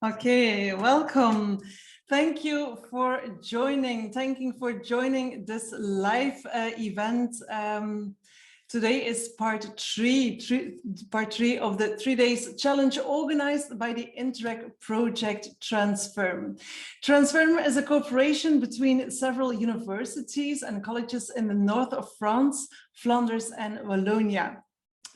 Okay, welcome. Thank you for joining. Thank you for joining this live event. Today is part three of the 3 days challenge organized by the Interreg-project Transfirm. Transfirm is a cooperation between several universities and colleges in the north of France, Flanders and Wallonia.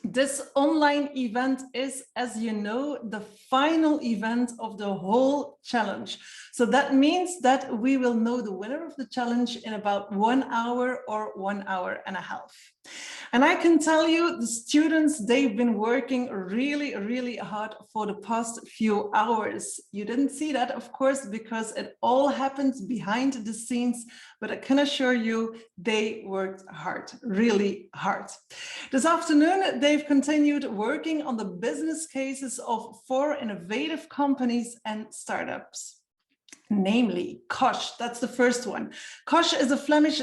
This online event is, as you know, the final event of the whole challenge. So that means that we will know the winner of the challenge in about 1 hour or 1 hour and a half. And I can tell you, the students, they've been working really hard for the past few hours. You didn't see that, of course, because it all happened behind the scenes, but I can assure you they worked hard, really hard. This afternoon, they've continued working on the business cases of 4 innovative companies and startups. Namely, Kosh, that's the first one. Kosh is a Flemish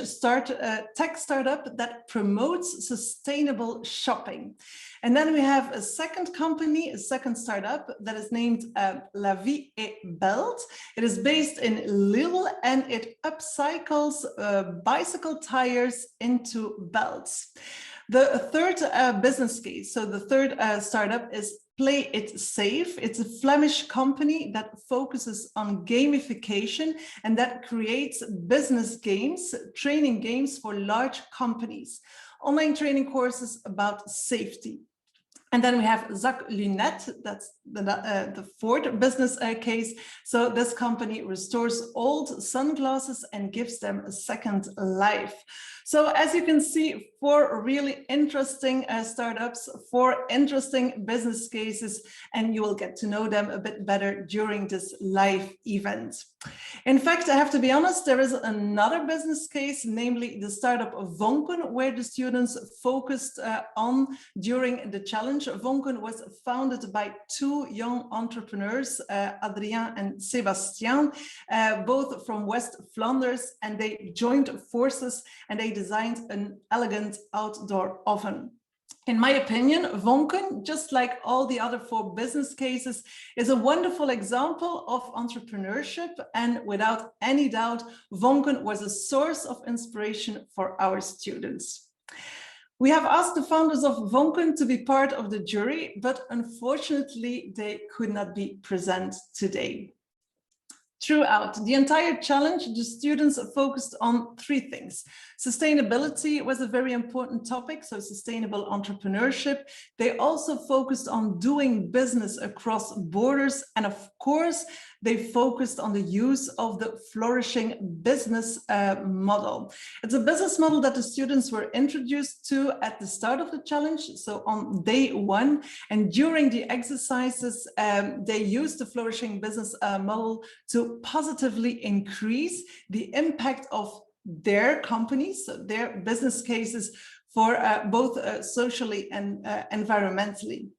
tech startup that promotes sustainable shopping. And then we have a second company, a second startup that is named La Vie est Belt. It is based in Lille and it upcycles bicycle tires into belts. The third business case, so the third startup is Play It Safe. It's a Flemish company that focuses on gamification and that creates business games, training games for large companies, online training courses about safety. And then we have Zac Lunette, that's the fourth business case. So this company restores old sunglasses and gives them a second life. So as you can see, 4 really interesting startups, 4 interesting business cases, and you will get to know them a bit better during this live event. In fact, I have to be honest, there is another business case, namely the startup of Vonken, where the students focused on during the challenge. Vonken was founded by 2 young entrepreneurs, Adrien and Sébastien, both from West Flanders, and they joined forces and they designed an elegant outdoor oven. In my opinion, Vonken, just like all the other 4 business cases, is a wonderful example of entrepreneurship. And without any doubt, Vonken was a source of inspiration for our students. We have asked the founders of Vonken to be part of the jury, but unfortunately, they could not be present today. Throughout the entire challenge, the students focused on 3 things. Sustainability was a very important topic, so sustainable entrepreneurship. They also focused on doing business across borders. And of course, they focused on the use of the Flourishing business model. It's a business model that the students were introduced to at the start of the challenge, so on day 1. And during the exercises, they used the Flourishing business model to positively increase the impact of their companies, their business cases for both socially and environmentally.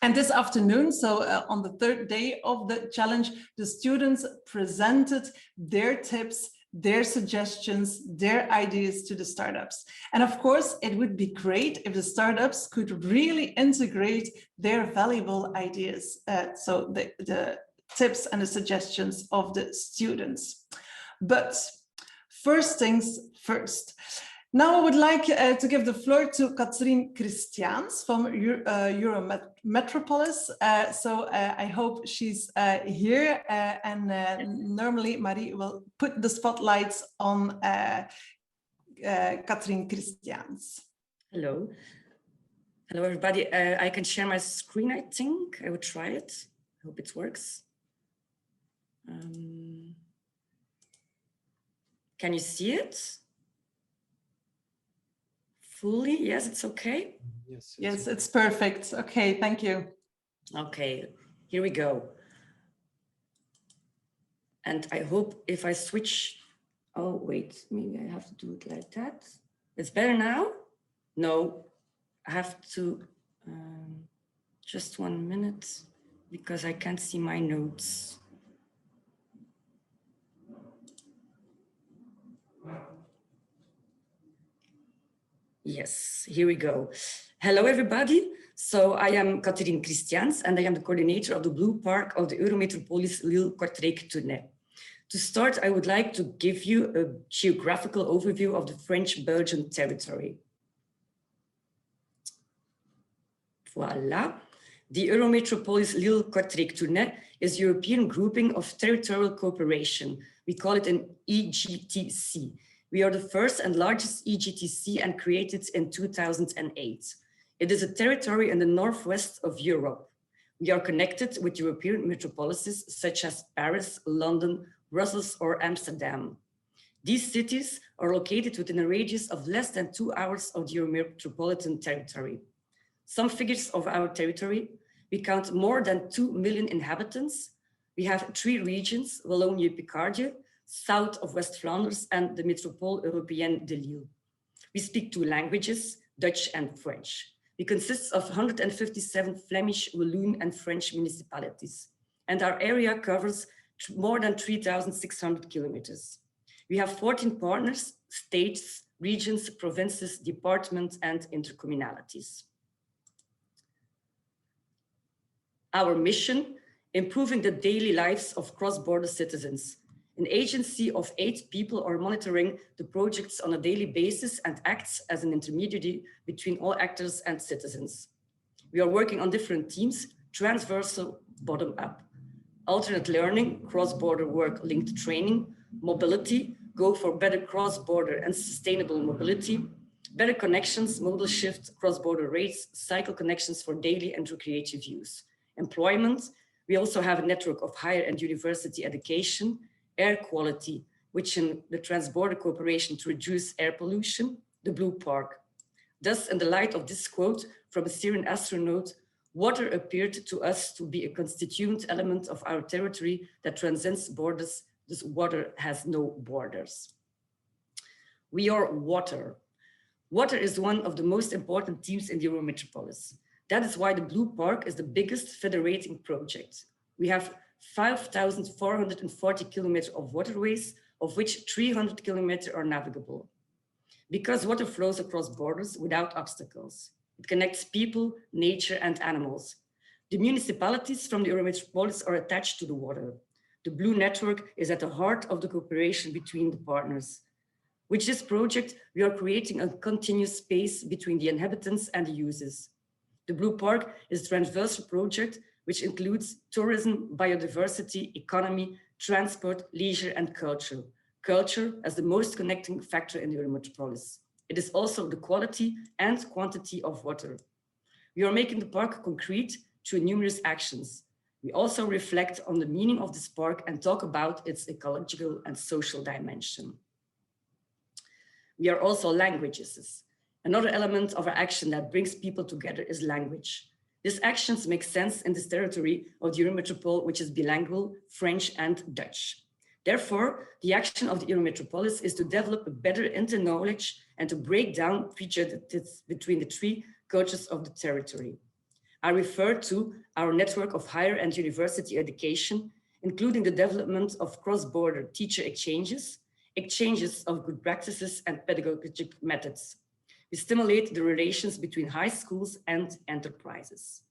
And this afternoon, so on the 3rd day of the challenge, the students presented their tips, their suggestions, their ideas to the startups. And of course, it would be great if the startups could really integrate their valuable ideas. So the tips and the suggestions of the students. But first things first. Now I would like to give the floor to Katrien Christiaans from Eurometropolis. I hope she's here and normally Marie will put the spotlights on Katrien Christiaans. Hello. Hello everybody. I can share my screen, I think. I will try it. I hope it works. Can you see it? Fully? Yes, it's okay? Yes, it's perfect. Okay, thank you. Okay, here we go. And I hope if I switch, oh wait, maybe I have to do it like that. It's better now? No, I have to, just 1 minute because I can't see my notes. Yes, here we go. Hello, everybody. So I am Catherine Christiaans and I am the coordinator of the Blue Park of the Eurometropolis Lille-Kortrijk Tournai. To start, I would like to give you a geographical overview of the French-Belgian territory. Voila. The Eurometropolis Lille-Kortrijk Tournai is a European grouping of territorial cooperation. We call it an EGTC. We are the first and largest EGTC and created in 2008. It is a territory in the northwest of Europe. We are connected with European metropolises such as Paris, London, Brussels, or Amsterdam. These cities are located within a radius of less than 2 hours of the Eurometropolitan territory. Some figures of our territory: we count more than 2 million inhabitants. We have 3 regions: Wallonie-Picardie, south of West Flanders, and the Métropole Européenne de Lille. We speak 2 languages, Dutch and French. We consist of 157 Flemish, Walloon, and French municipalities, and our area covers more than 3,600 kilometers. We have 14 partners, states, regions, provinces, departments, and intercommunalities. Our mission: improving the daily lives of cross-border citizens. An agency of 8 people are monitoring the projects on a daily basis and acts as an intermediary between all actors and citizens. We are working on different teams: transversal, bottom-up, alternate learning, cross-border work linked training, mobility, go for better cross-border and sustainable mobility, better connections, modal shift, cross-border rates, cycle connections for daily and recreative use. Employment: we also have a network of higher and university education. Air quality, which in the transborder cooperation to reduce air pollution, the Blue Park. Thus, in the light of this quote from a Syrian astronaut, water appeared to us to be a constituent element of our territory that transcends borders. This water has no borders. We are water. Water is one of the most important themes in the Eurometropolis. That is why the Blue Park is the biggest federating project. We have 5,440 kilometers of waterways, of which 300 kilometers are navigable. Because water flows across borders without obstacles, it connects people, nature, and animals. The municipalities from the Eurometropolis are attached to the water. The Blue Network is at the heart of the cooperation between the partners. With this project, we are creating a continuous space between the inhabitants and the users. The Blue Park is a transversal project which includes tourism, biodiversity, economy, transport, leisure, and culture. Culture as the most connecting factor in the Eurometropolis. It is also the quality and quantity of water. We are making the park concrete through numerous actions. We also reflect on the meaning of this park and talk about its ecological and social dimension. We are also languages. Another element of our action that brings people together is language. These actions make sense in this territory of the Eurometropole, which is bilingual, French and Dutch. Therefore, the action of the Eurometropolis is to develop a better inter-knowledge and to break down prejudices between the 3 cultures of the territory. I refer to our network of higher and university education, including the development of cross-border teacher exchanges, exchanges of good practices and pedagogic methods. We stimulate the relations between high schools and enterprises.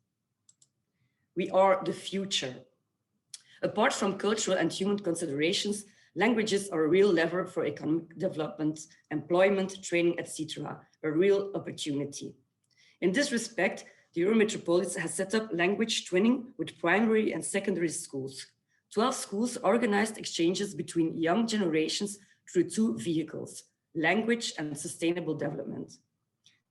We are the future. Apart from cultural and human considerations, languages are a real lever for economic development, employment, training, etc., a real opportunity. In this respect, the Eurometropolis has set up language twinning with primary and secondary schools. 12 schools organized exchanges between young generations through 2 vehicles: language and sustainable development.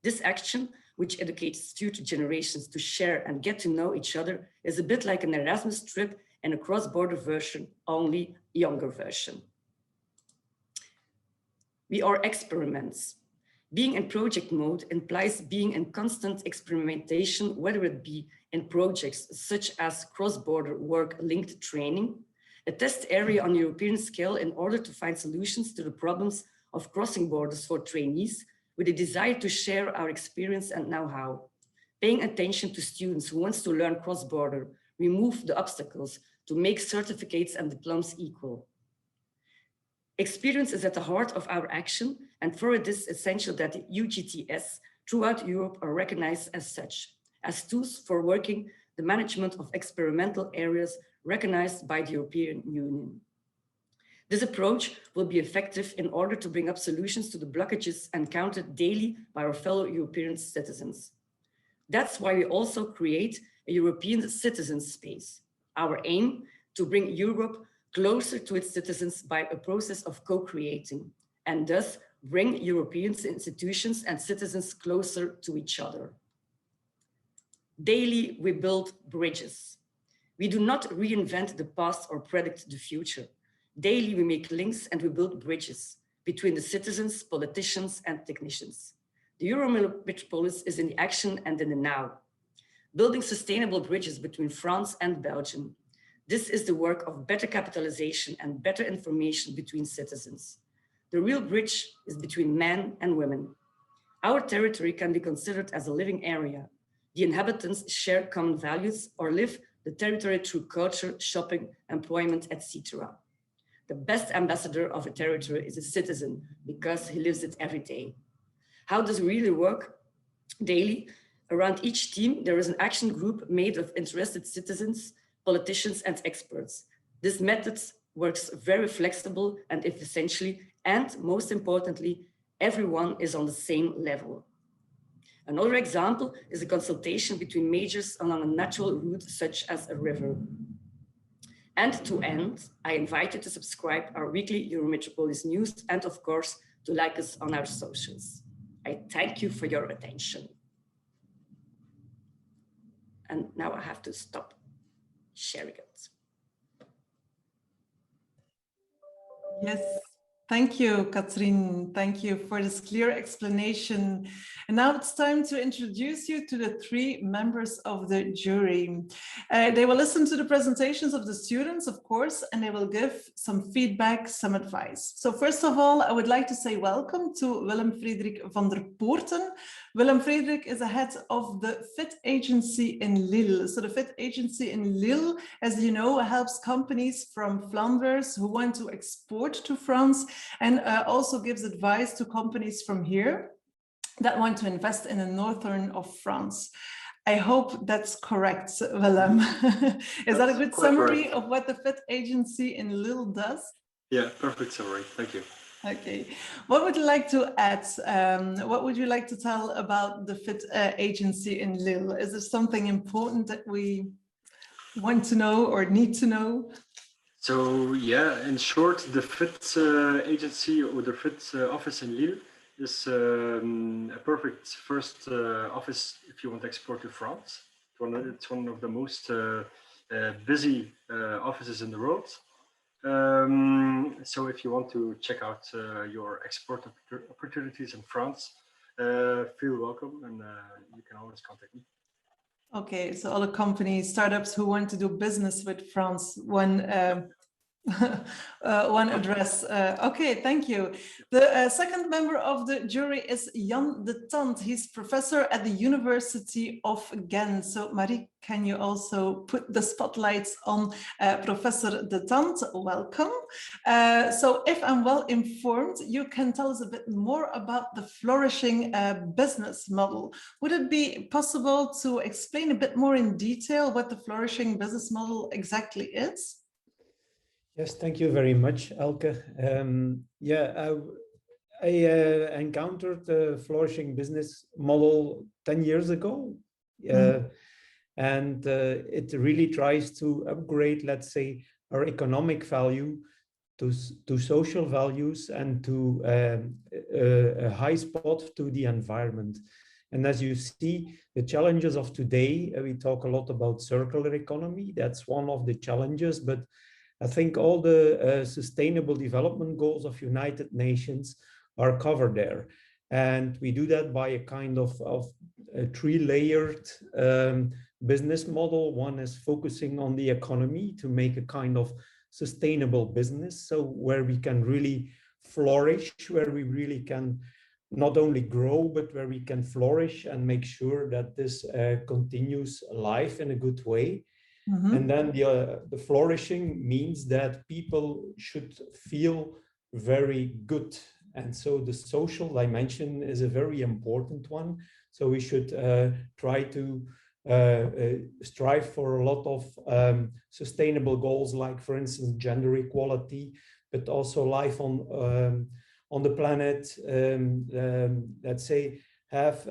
This action, which educates future generations to share and get to know each other, is a bit like an Erasmus trip and a cross-border version, only younger version. We are experiments. Being in project mode implies being in constant experimentation, whether it be in projects such as cross-border work linked training, a test area on European scale in order to find solutions to the problems of crossing borders for trainees, with a desire to share our experience and know-how, paying attention to students who want to learn cross-border, remove the obstacles to make certificates and diplomas equal. Experience is at the heart of our action, and for it is essential that the UGTS throughout Europe are recognized as such, as tools for working the management of experimental areas recognized by the European Union. This approach will be effective in order to bring up solutions to the blockages encountered daily by our fellow European citizens. That's why we also create a European citizens space. Our aim to bring Europe closer to its citizens by a process of co-creating, and thus bring European institutions and citizens closer to each other. Daily, we build bridges. We do not reinvent the past or predict the future. Daily, we make links and we build bridges between the citizens, politicians, and technicians. The Eurometropolis is in the action and in the now, building sustainable bridges between France and Belgium. This is the work of better capitalization and better information between citizens. The real bridge is between men and women. Our territory can be considered as a living area. The inhabitants share common values or live the territory through culture, shopping, employment, etc. The best ambassador of a territory is a citizen because he lives it every day. How does it really work? Daily, around each team, there is an action group made of interested citizens, politicians, and experts. This method works very flexible and efficiently, and most importantly, everyone is on the same level. Another example is a consultation between majors along a natural route such as a river. And to end, I invite you to subscribe our weekly Eurometropolis news and of course, to like us on our socials. I thank you for your attention. And now I have to stop sharing it. Yes, thank you, Katrien. Thank you for this clear explanation. And now it's time to introduce you to the three members of the jury. They will listen to the presentations of the students, of course, and they will give some feedback, some advice. So first of all, I would like to say welcome to Willem Frederik van der Poorten. Willem Frederik is the head of the FIT agency in Lille. So the FIT agency in Lille, as you know, helps companies from Flanders who want to export to France, and also gives advice to companies from here that want to invest in the northern of France. I hope that's correct, Willem. Is that a good summary correct of what the FIT agency in Lille does? Yeah, perfect summary. Thank you. Okay. What would you like to add? What would you like to tell about the FIT agency in Lille? Is there something important that we want to know or need to know? So yeah, in short, the FIT agency or the FIT office in Lille is a perfect first office if you want to export to France. It's one of the most busy offices in the world. So if you want to check out your export opportunities in France, feel welcome, and you can always contact me. Okay, so all the companies, startups who want to do business with France, one address. Okay, thank you. The second member of the jury is Jan de Tant. He's professor at the University of Ghent. So Marie, can you also put the spotlights on Professor de Tant? Welcome. So if I'm well informed, you can tell us a bit more about the Flourishing business model. Would it be possible to explain a bit more in detail what the Flourishing business model exactly is? Yes, thank you very much, Elke. I encountered the Flourishing business model 10 years ago. And it really tries to upgrade, let's say, our economic value to social values and to a high spot to the environment. And as you see, the challenges of today, we talk a lot about circular economy. That's one of the challenges, but I think all the sustainable development goals of United Nations are covered there. And we do that by a kind of a three-layered business model. One is focusing on the economy to make a kind of sustainable business. So where we can really flourish, where we really can not only grow, but where we can flourish and make sure that this continues life in a good way. And then the flourishing means that people should feel very good. And so the social dimension is a very important one. So we should try to strive for a lot of sustainable goals, like, for instance, gender equality, but also life on the planet, let's say, have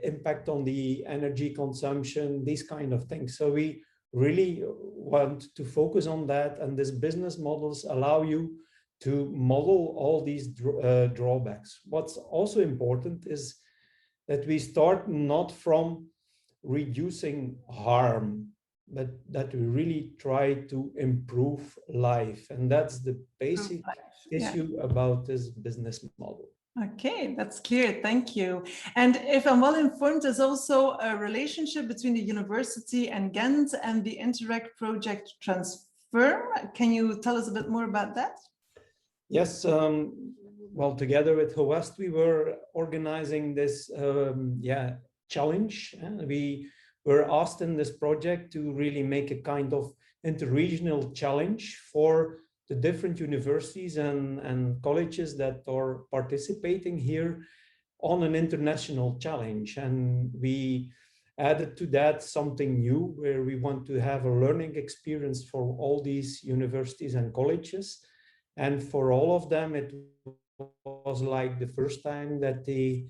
impact on the energy consumption, these kind of things. So we really want to focus on that, and these business models allow you to model all these drawbacks. What's also important is that we start not from reducing harm, but that we really try to improve life. And that's the basic issue about this business model. Okay, that's clear. Thank you. And if I'm well informed, there's also a relationship between the university and Ghent and the Interreg-project Transfirm. Can you tell us a bit more about that? Yes, well, together with HOWEST, we were organizing this challenge. We were asked in this project to really make a kind of interregional challenge for the different universities and colleges that are participating here on an international challenge. And we added to that something new, where we want to have a learning experience for all these universities and colleges. And for all of them, it was like the first time that they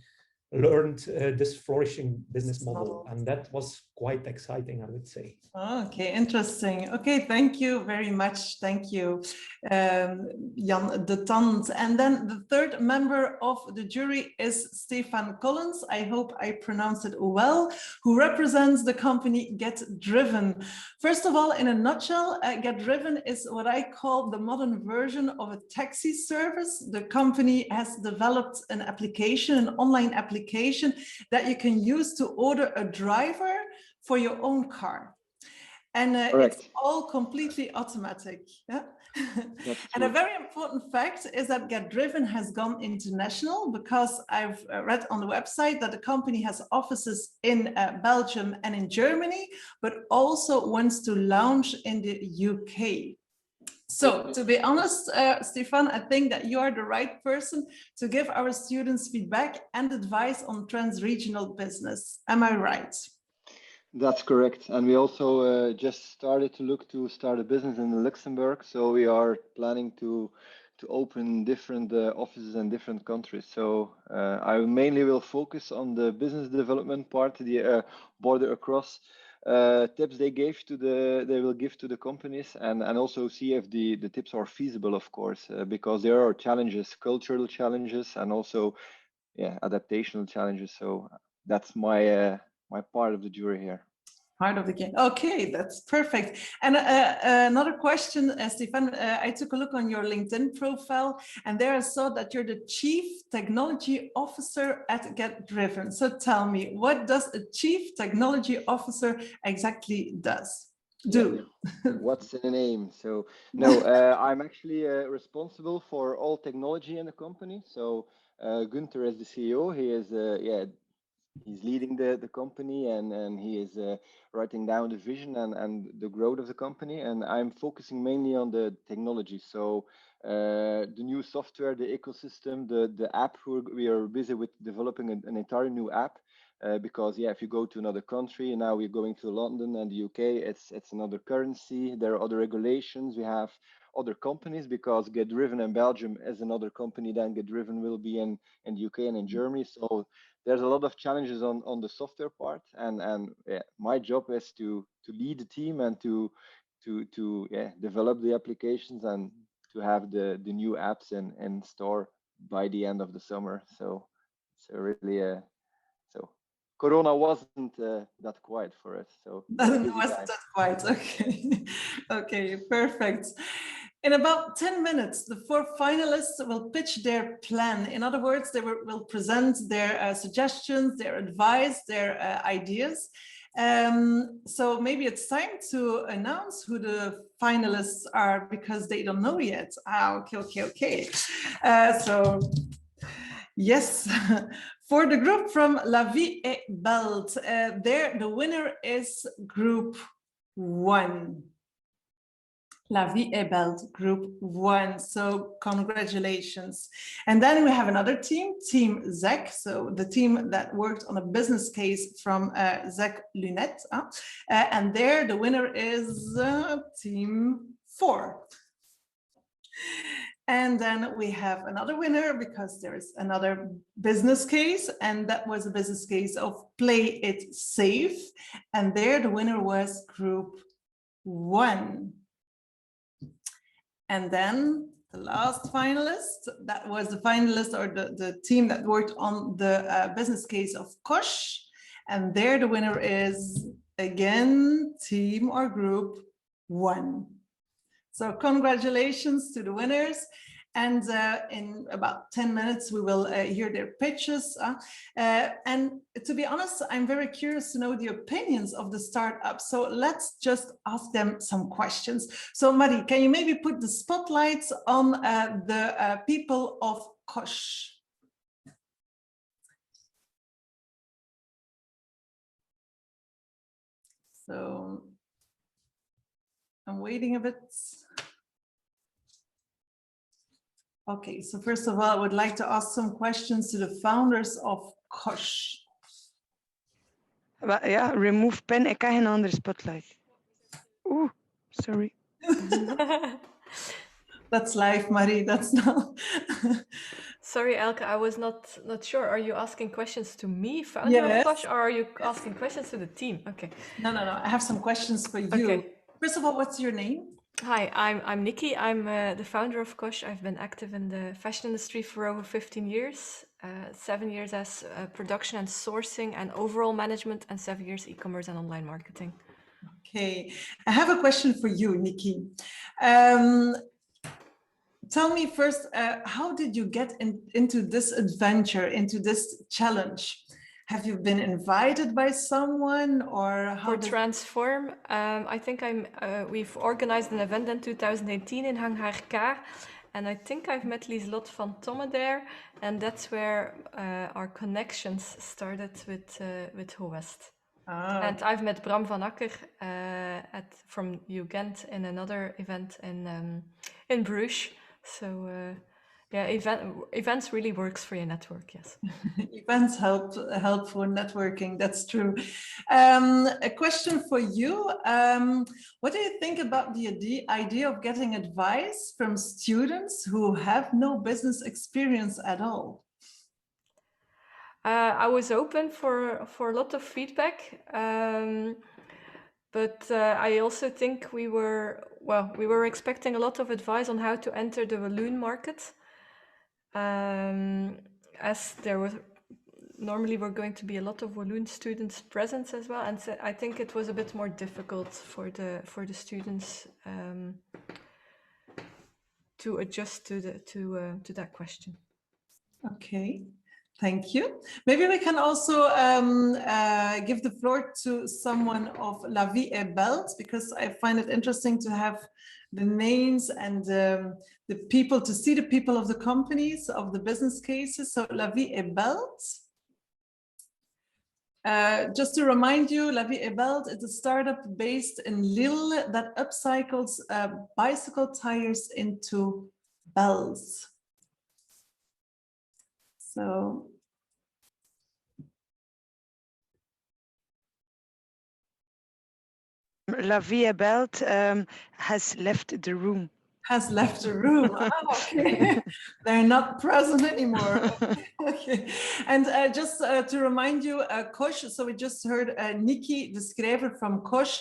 learned this flourishing business model, and that was quite exciting, I would say. Okay, interesting. Okay, thank you very much. Thank you, Jan de Tant. And then the third member of the jury is Stefan Collins. I hope I pronounced it well, who represents the company Get Driven. First of all, in a nutshell, Get Driven is what I call the modern version of a taxi service. The company has developed an application, an online application that you can use to order a driver for your own car. And it's all completely automatic. Yeah? And a very important fact is that Get Driven has gone international, because I've read on the website that the company has offices in Belgium and in Germany, but also wants to launch in the UK. So, to be honest, Stefan, I think that you are the right person to give our students feedback and advice on trans-regional business. Am I right? That's correct. And we also just started to look to start a business in Luxembourg. So we are planning to open different offices in different countries. So I mainly will focus on the business development part, the border across tips they will give to the companies, and also see if the tips are feasible, of course, because there are challenges, cultural challenges, and also adaptational challenges. So that's my my part of the jury here. Part of the game. Okay, that's perfect. And another question, Stefan, I took a look on your LinkedIn profile, and there I saw that you're the Chief Technology Officer at Get Driven. So tell me, what does a Chief Technology Officer exactly do? What's in a name? So no, I'm actually responsible for all technology in the company. So Gunther is the CEO. He is he's leading the company, and he is writing down the vision and the growth of the company. And I'm focusing mainly on the technology. So the new software, the ecosystem, the app. We are busy with developing an entire new app. Because if you go to another country, and now we're going to London and the UK, it's another currency. There are other regulations. We have other companies, because Get Driven in Belgium is another company than Get Driven will be in the UK and in Germany. So there's a lot of challenges on the software part, and my job is to lead the team and to develop the applications and to have the new apps in store by the end of the summer. So really Corona wasn't that quiet for us. So Wasn't that quiet? Okay. Okay, perfect. In about 10 minutes, the 4 finalists will pitch their plan. In other words, they will present their suggestions, their advice, their ideas. So maybe it's time to announce who the finalists are, because they don't know yet. Okay. So, yes. For the group from La Vie est Belle, the winner is group 1. La Vie est Belle Group 1. So congratulations. And then we have another team, Team ZEC. So the team that worked on a business case from ZEC Lunette. And there the winner is Team 4. And then we have another winner because there is another business case, and that was a business case of Play It Safe. And there the winner was Group 1. And then the last finalist, that was the finalist or the team that worked on the business case of Kosh. And there the winner is, again, team or Group 1. So congratulations to the winners. And in about 10 minutes, we will hear their pitches. And to be honest, I'm very curious to know the opinions of the startup. So let's just ask them some questions. So Marie, can you maybe put the spotlights on the people of Kosh? So I'm waiting a bit. Okay, so first of all, I would like to ask some questions to the founders of Kosh. Ja, remove pen. Ik kan geen andere spotlight. Oeh, sorry. That's life, Marie. That's not. Sorry, Elke, I was not sure. Are you asking questions to me, founder of Kosh, or are you asking questions to the team? Okay. No. I have some questions for you. Okay. First of all, what's your name? Hi, I'm Nikki. I'm the founder of Kosh. I've been active in the fashion industry for over 15 years, 7 years as production and sourcing and overall management, and 7 years e-commerce and online marketing. Okay, I have a question for you, Nikki. Tell me first, how did you get into this adventure, into this challenge? Have you been invited by someone, or how? For Transfirm, I think we've organized an event in 2018 in Hangar, and I think I've met Lieslot van Tomme there, and that's where our connections started with West. Ah. And I've met Bram van Akker from UGent in another event in Bruges. So yeah, events really works for your network, yes. Events help for networking, that's true. A question for you. What do you think about the idea of getting advice from students who have no business experience at all? I was open for a lot of feedback, but I also think we were expecting a lot of advice on how to enter the Walloon market. As there was normally were going to be a lot of Walloon students present as well, and so I think it was a bit more difficult for the students to adjust to that question. Okay, thank you. Maybe we can also give the floor to someone of La Vie est Belle, because I find it interesting to have the names and the people, to see the people of the companies, of the business cases. So La Vie est Belle. Just to remind you, La Vie est Belle is a startup based in Lille that upcycles bicycle tires into bells. So La Vie est Belle has left the room. Has left the room. Oh, okay. They're not present anymore. Okay. And just to remind you, Kosh, so we just heard Nikki, the schrijver from Kosh.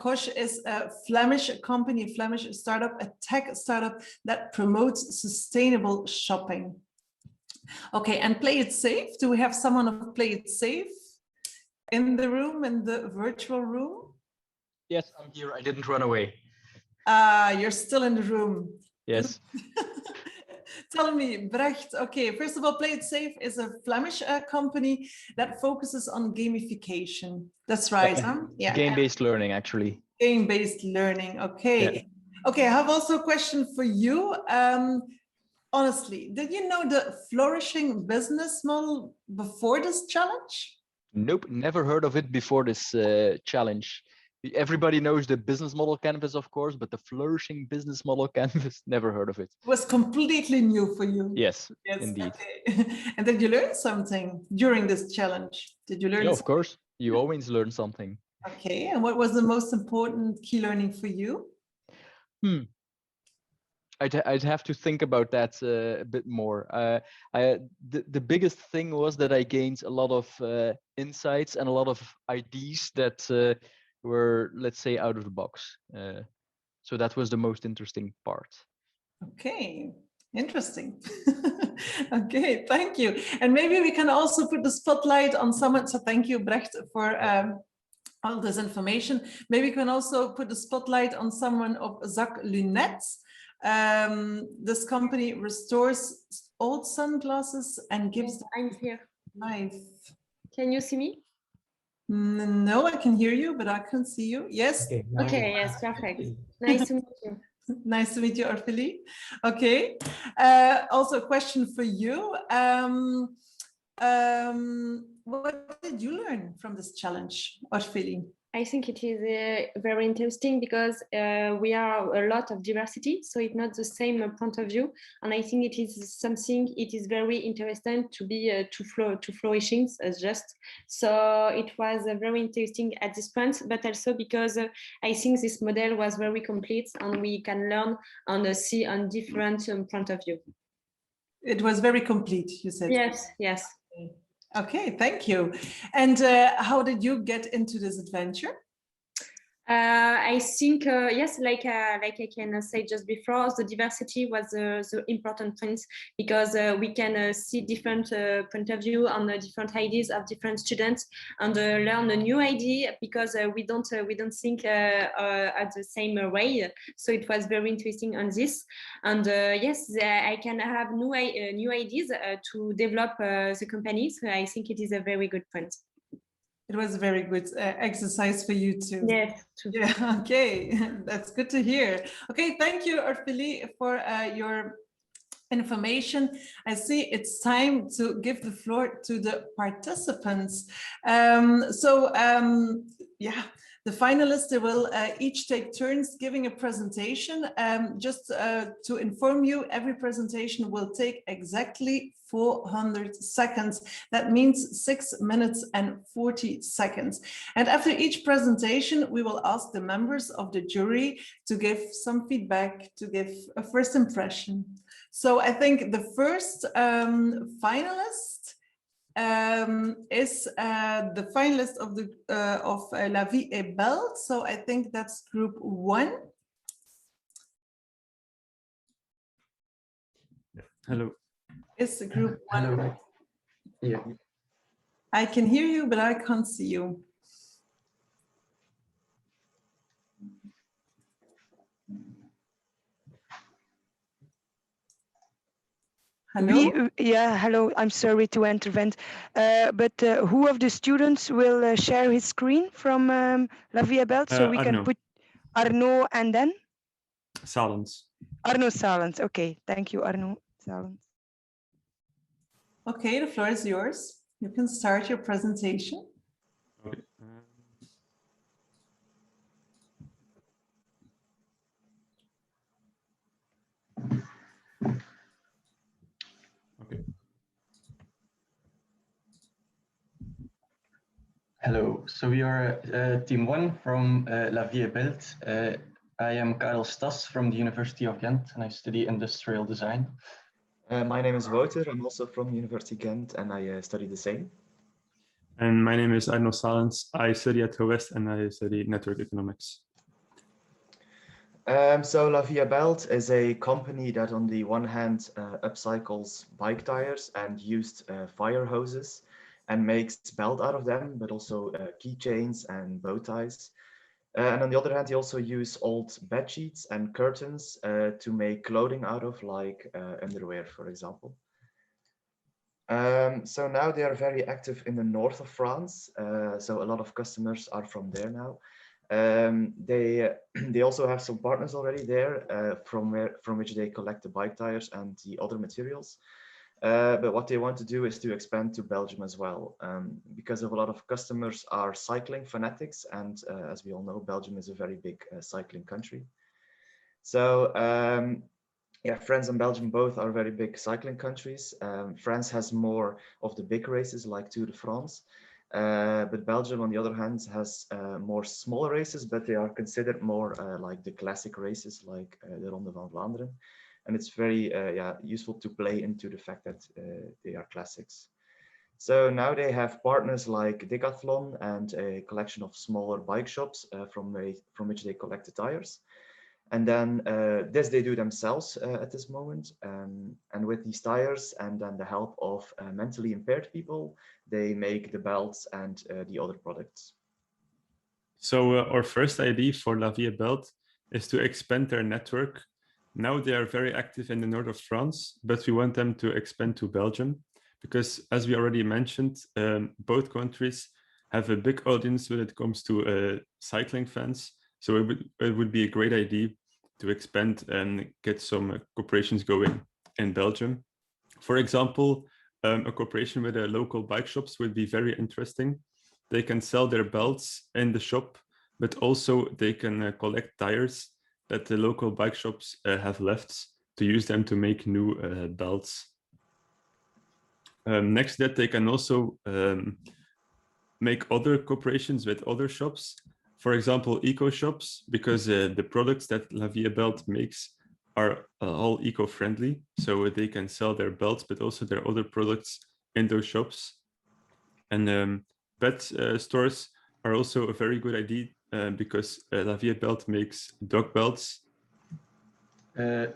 Kosh is a Flemish company, a Flemish startup, a tech startup that promotes sustainable shopping. Okay, and Play It Safe. Do we have someone of Play It Safe in the room, in the virtual room? Yes, I'm here. I didn't run away. You're still in the room. Yes. Tell me, Brecht. Okay, first of all, Play It Safe is a Flemish company that focuses on gamification. That's right, huh? Yeah. Game-based learning, actually. Game-based learning. Okay. Yeah. Okay, I have also a question for you. Honestly, did you know the Flourishing business model before this challenge? Nope, never heard of it before this challenge. everybody knows the business model canvas, of course, but the Flourishing business model canvas, never heard of it. It was completely new for you. Yes, indeed. Okay. And did you learn something during this challenge? Did you learn? Yeah, of course. You always learn something. Okay. And what was the most important key learning for you? I'd have to think about that a bit more. The biggest thing was that I gained a lot of insights and a lot of ideas that were, let's say, out of the box. So that was the most interesting part. Okay, interesting. Okay, thank you. And maybe we can also put the spotlight on someone. So thank you, Brecht, for all this information. Maybe we can also put the spotlight on someone of Zak Lunettes. This company restores old sunglasses and gives. Yes, I'm here. Life. Can you see me? No, I can hear you, but I can't see you. Yes. Okay, yes, perfect. Nice to meet you. Nice to meet you, Orphelie. Okay. Also a question for you. What did you learn from this challenge, Orphelie? I think it is very interesting because we are a lot of diversity, so it's not the same point of view. And I think it is something, it is very interesting to be to flourishing just. So it was very interesting at this point, but also because I think this model was very complete and we can learn and see on different point of view. It was very complete, you said. Yes, yes. Okay, thank you. And how did you get into this adventure? I think, yes, like I can say just before, the diversity was the important point because we can see different point of view on the different ideas of different students and learn a new idea because we don't think at the same way. So it was very interesting on this. And yes, I can have new ideas to develop the company. So I think it is a very good point. It was a very good exercise for you too. Yes. Yeah. Okay, that's good to hear. Okay, thank you, Orphelie, for your information. I see it's time to give the floor to the participants. Yeah. The finalists, they will each take turns giving a presentation. Just to inform you, every presentation will take exactly 400 seconds. That means 6 minutes and 40 seconds. And after each presentation, we will ask the members of the jury to give some feedback, to give a first impression. So I think the first finalist is the finalist of the La Vie est Belle. So I think that's group 1. Hello. It's group 1. Hello. Yeah. I can hear you, but I can't see you. Hello? Yeah, hello. I'm sorry to intervene, but who of the students will share his screen from La Vie est Belle so we Arno. can put Arno and then? Salens. Arno Salens. Okay, thank you, Arno Salens. Okay, the floor is yours. You can start your presentation. Okay. Hello, so we are team 1 from La Vie est Belle. I am Karel Stas from the University of Ghent and I study industrial design. My name is Wouter, I'm also from University Ghent and I study the same. And my name is Arno Salens. I study at West and I study network economics. So La Vie est Belle is a company that on the one hand upcycles bike tires and used fire hoses and makes belt out of them, but also keychains and bow ties. And on the other hand, he also use old bed sheets and curtains to make clothing out of, like underwear, for example. So now they are very active in the north of France. So a lot of customers are from there now. They also have some partners already there from which they collect the bike tires and the other materials. But what they want to do is to expand to Belgium as well, because of a lot of customers are cycling fanatics, and as we all know, Belgium is a very big cycling country. So yeah, France and Belgium both are very big cycling countries. France has more of the big races like Tour de France, but Belgium, on the other hand, has more smaller races, but they are considered more like the classic races like the Ronde van Vlaanderen. And it's very yeah, useful to play into the fact that they are classics. So now they have partners like Decathlon and a collection of smaller bike shops from which they collect the tires. And then this they do themselves at this moment. And with these tires and then the help of mentally impaired people, they make the belts and the other products. So our first idea for La Vie Belt is to expand their network. Now they are very active in the north of France, but we want them to expand to Belgium because, as we already mentioned, both countries have a big audience when it comes to cycling fans. So it would be a great idea to expand and get some cooperations going in Belgium. For example, a cooperation with the local bike shops would be very interesting. They can sell their belts in the shop, but also they can collect tires that the local bike shops have left to use them to make new belts. Next to that, they can also make other cooperations with other shops. For example, eco shops, because the products that La Vie Belt makes are all eco-friendly. So they can sell their belts, but also their other products in those shops. And pet stores are also a very good idea because La Vie Belt makes dog belts.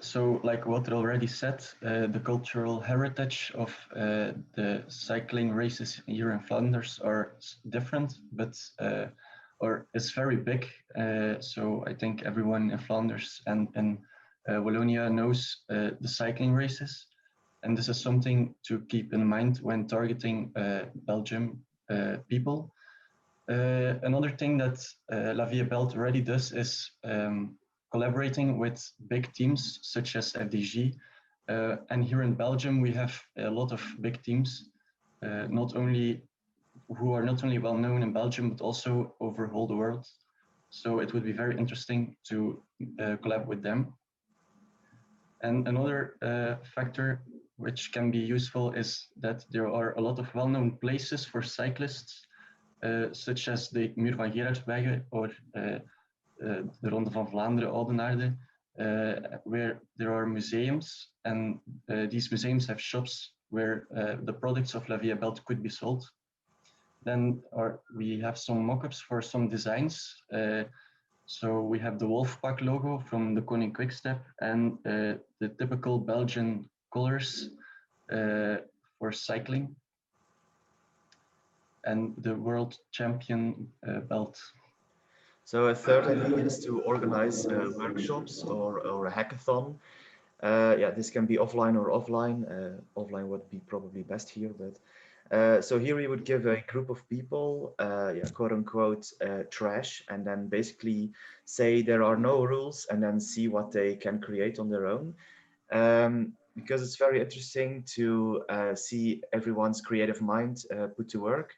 So like Walter already said, the cultural heritage of the cycling races here in Flanders are different, but or is very big. So I think everyone in Flanders and in Wallonia knows the cycling races. And this is something to keep in mind when targeting Belgium people. Another thing that La Vie Belt already does is collaborating with big teams such as FDG. And here in Belgium, we have a lot of big teams, who are not only well known in Belgium, but also over all the world. So it would be very interesting to collab with them. And another factor which can be useful is that there are a lot of well-known places for cyclists, such as the Muur van Gerardsbergen or the Ronde van Vlaanderen, Oudenaarde, where there are museums, and these museums have shops where the products of La Vie Belt could be sold. Then we have some mock-ups for some designs. So we have the Wolfpack logo from the Koning Quickstep and the typical Belgian colors for cycling, and the world champion belt. So a third idea is to organize workshops or a hackathon. Yeah, this can be offline or offline. Offline would be probably best here, but so here we would give a group of people, yeah, quote unquote, trash, and then basically say there are no rules, and then see what they can create on their own. Because it's very interesting to see everyone's creative mind put to work.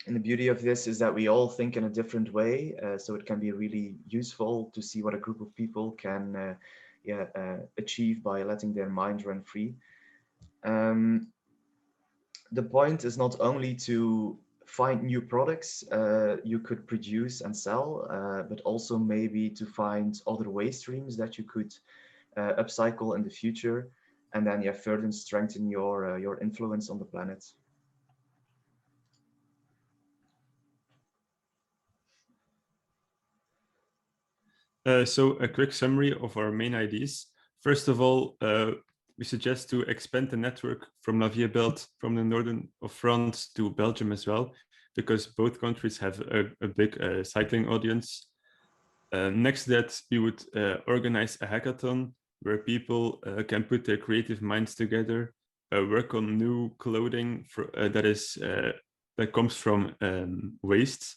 And the beauty of this is that we all think in a different way, so it can be really useful to see what a group of people can achieve by letting their mind run free. The point is not only to find new products you could produce and sell, but also maybe to find other waste streams that you could upcycle in the future, and then further strengthen your influence on the planet. So a quick summary of our main ideas. First of all, we suggest to expand the network from La Vie Belt from the northern of France to Belgium as well, because both countries have a big cycling audience. Next to that, we would organize a hackathon where people can put their creative minds together, work on new clothing that comes from waste.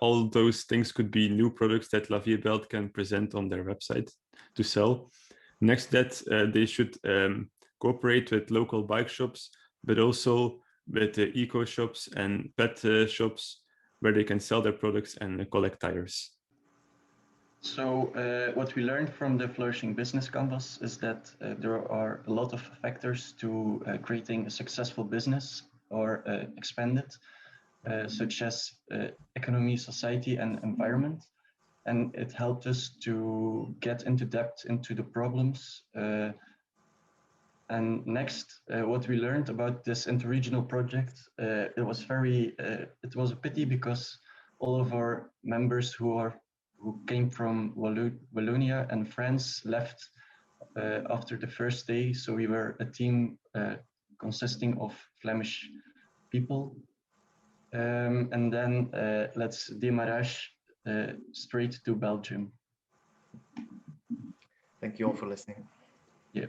All those things could be new products that La Vie Belt can present on their website to sell. Next to that, they should cooperate with local bike shops, but also with eco shops and pet shops where they can sell their products and collect tires. So what we learned from the Flourishing Business Canvas is that there are a lot of factors to creating a successful business or expand it, such as economy, society, and environment. And it helped us to get into depth into the problems. And next, what we learned about this interregional project, it was a pity because all of our members who came from Wallonia and France left after the first day. So we were a team consisting of Flemish people. And then let's démarrage straight to Belgium. Thank you all for listening. Yeah.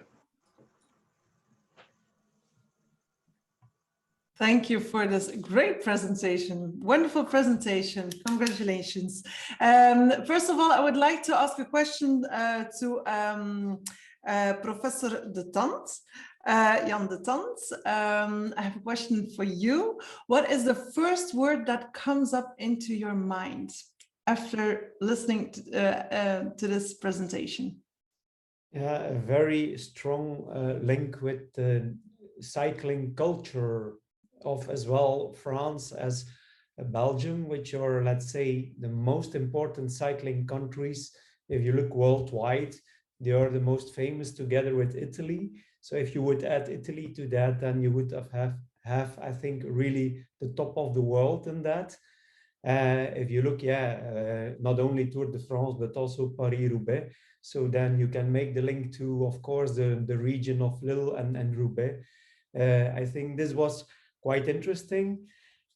Thank you for this great presentation. Wonderful presentation. Congratulations. First of all, I would like to ask a question to Professor De Tant. Jan De Tant, I have a question for you. What is the first word that comes up into your mind after listening to this presentation? Yeah, a very strong link with the cycling culture of as well France as Belgium, which are, let's say, the most important cycling countries. If you look worldwide, they are the most famous together with Italy. So if you would add Italy to that, then you would have I think, really the top of the world in that. If you look, not only Tour de France, but also Paris-Roubaix. So then you can make the link to, of course, the region of Lille and Roubaix. I think this was quite interesting.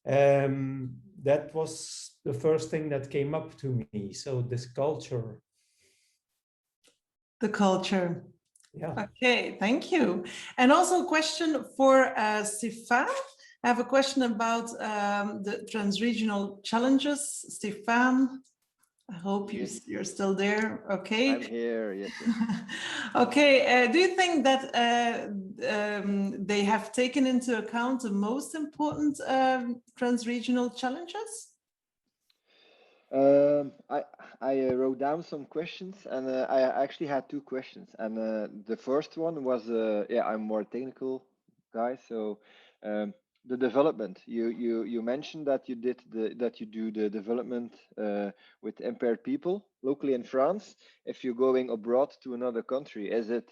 That was the first thing that came up to me. So this culture. The culture. Yeah. Okay, thank you. And also a question for Stefan. I have a question about the transregional challenges. Stefan, I hope you're still there. Okay. I'm here, yes. Okay, do you think that they have taken into account the most important transregional challenges? I wrote down some questions, and I actually had two questions. And the first one was, I'm more technical guy, so the development. You mentioned that you do the development with impaired people locally in France. If you're going abroad to another country, is it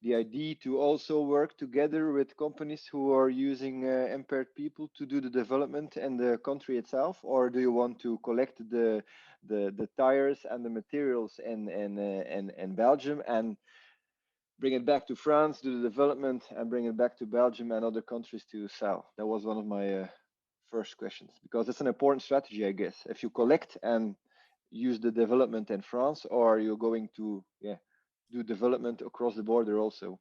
the idea to also work together with companies who are using impaired people to do the development in the country itself, or do you want to collect the tires and the materials in Belgium and bring it back to France, do the development, and bring it back to Belgium and other countries to sell? That was one of my first questions, because it's an important strategy, I guess. If you collect and use the development in France, or you're going to do development across the border also.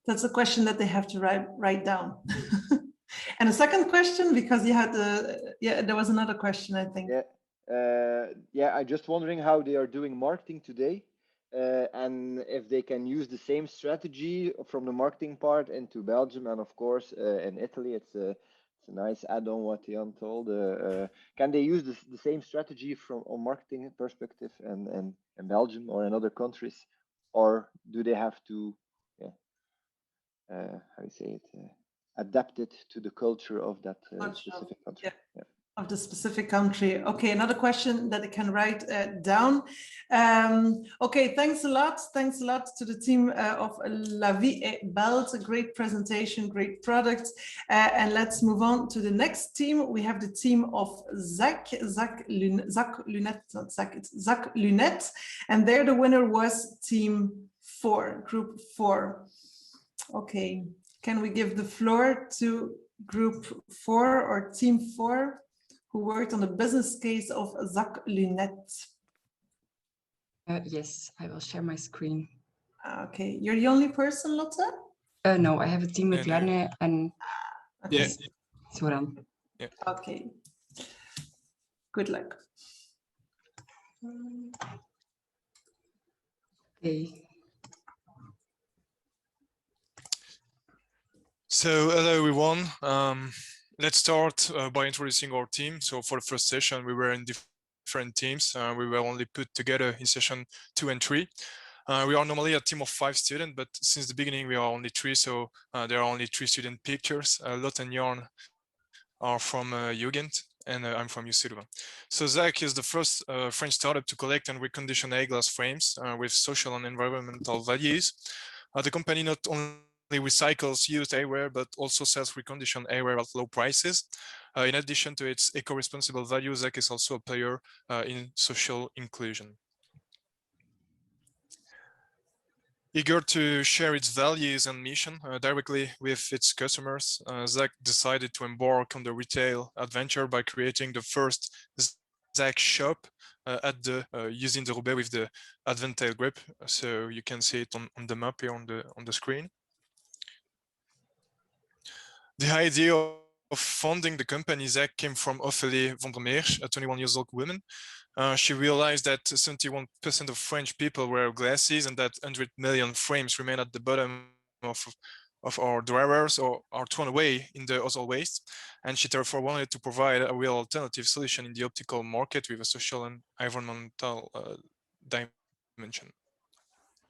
That's a question that they have to write down. And a second question, because you had there was another question, I think. I'm just wondering how they are doing marketing today. And if they can use the same strategy from the marketing part into Belgium, and of course in Italy. It's a nice add-on what Jan told. Can they use the same strategy from a marketing perspective in Belgium or in other countries, or do they have to adapt it to the culture of that specific country? Yeah. Of the specific country. Okay, another question that I can write down. Okay, thanks a lot. Thanks a lot to the team of La Vie et Belt. A great presentation, great product. And let's move on to the next team. We have the team of Zac Lunet, and there the winner was team 4, group 4. Okay, can we give the floor to group 4 or team 4? Who worked on the business case of Zac Lunet? Yes, I will share my screen. Okay, you're the only person, Lotte? No, I have a team with Jarne and Soran. Yeah. Okay. Good luck. Okay. So hello everyone. Let's start by introducing our team. So for the first session, we were in different teams. We were only put together in session 2 and 3. We are normally a team of 5 students, but since the beginning we are only 3, so there are only 3 student pictures. Lot and Jan are from Jugend, and I'm from UCLouvain. So Zach is the first French startup to collect and recondition A-glass frames with social and environmental values. The company not only recycles used eyewear, but also sells reconditioned eyewear at low prices. In addition to its eco-responsible values, Zach is also a player in social inclusion. Eager to share its values and mission directly with its customers, Zach decided to embark on the retail adventure by creating the first Zach shop at the using the Roubaix with the Adventail grip. So you can see it on the map here on the screen. The idea of founding the company, Zach, came from Ophélie van der Meer, a 21 years old woman. She realized that 71% of French people wear glasses and that 100 million frames remain at the bottom of our drawers or are thrown away in the household waste. And she therefore wanted to provide a real alternative solution in the optical market with a social and environmental dimension.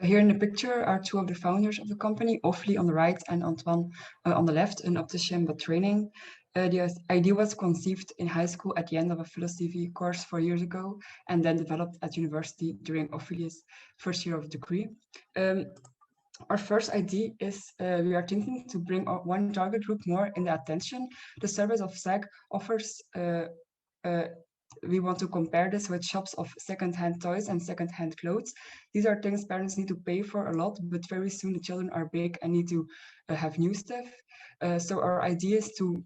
Here in the picture are two of the founders of the company, Ophélie on the right and Antoine on the left, an optician by training. The idea was conceived in high school at the end of a philosophy course 4 years ago, and then developed at university during Ophélie's first year of degree. Our first idea is we are thinking to bring one target group more in the attention. The service of Zach offers we want to compare this with shops of second-hand toys and second-hand clothes. These are things parents need to pay for a lot, but very soon the children are big and need to have new stuff. So our idea is to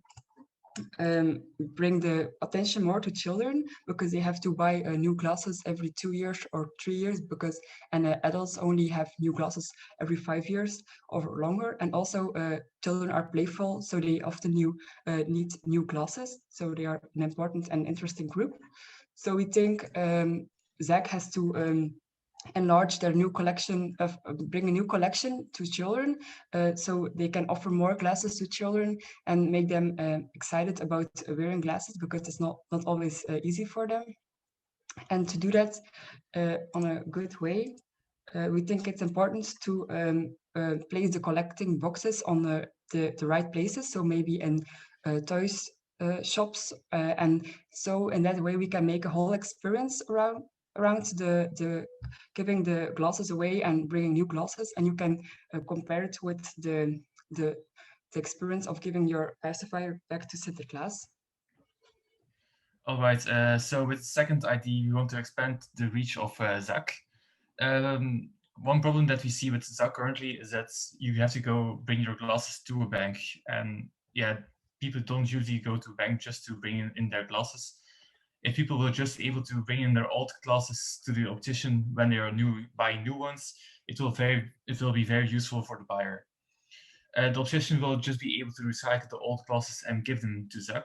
bring the attention more to children because they have to buy new glasses every 2 years or 3 years and adults only have new glasses every 5 years or longer. And also children are playful, so they often need new glasses. So they are an important and interesting group. So we think Zach has to enlarge their new collection bring a new collection to children so they can offer more glasses to children and make them excited about wearing glasses because it's not always easy for them. And to do that on a good way, we think it's important to place the collecting boxes on the right places, so maybe in toys shops, and so in that way we can make a whole experience around the giving the glasses away and bringing new glasses, and you can compare it with the experience of giving your pacifier back to Sinterklaas. All right, so with the second idea, we want to expand the reach of Zach. One problem that we see with Zach currently is that you have to go bring your glasses to a bank, and yeah, people don't usually go to a bank just to bring in their glasses. If people were just able to bring in their old glasses to the optician when they are buying new ones, it will be very useful for the buyer. The optician will just be able to recycle the old glasses and give them to Zach.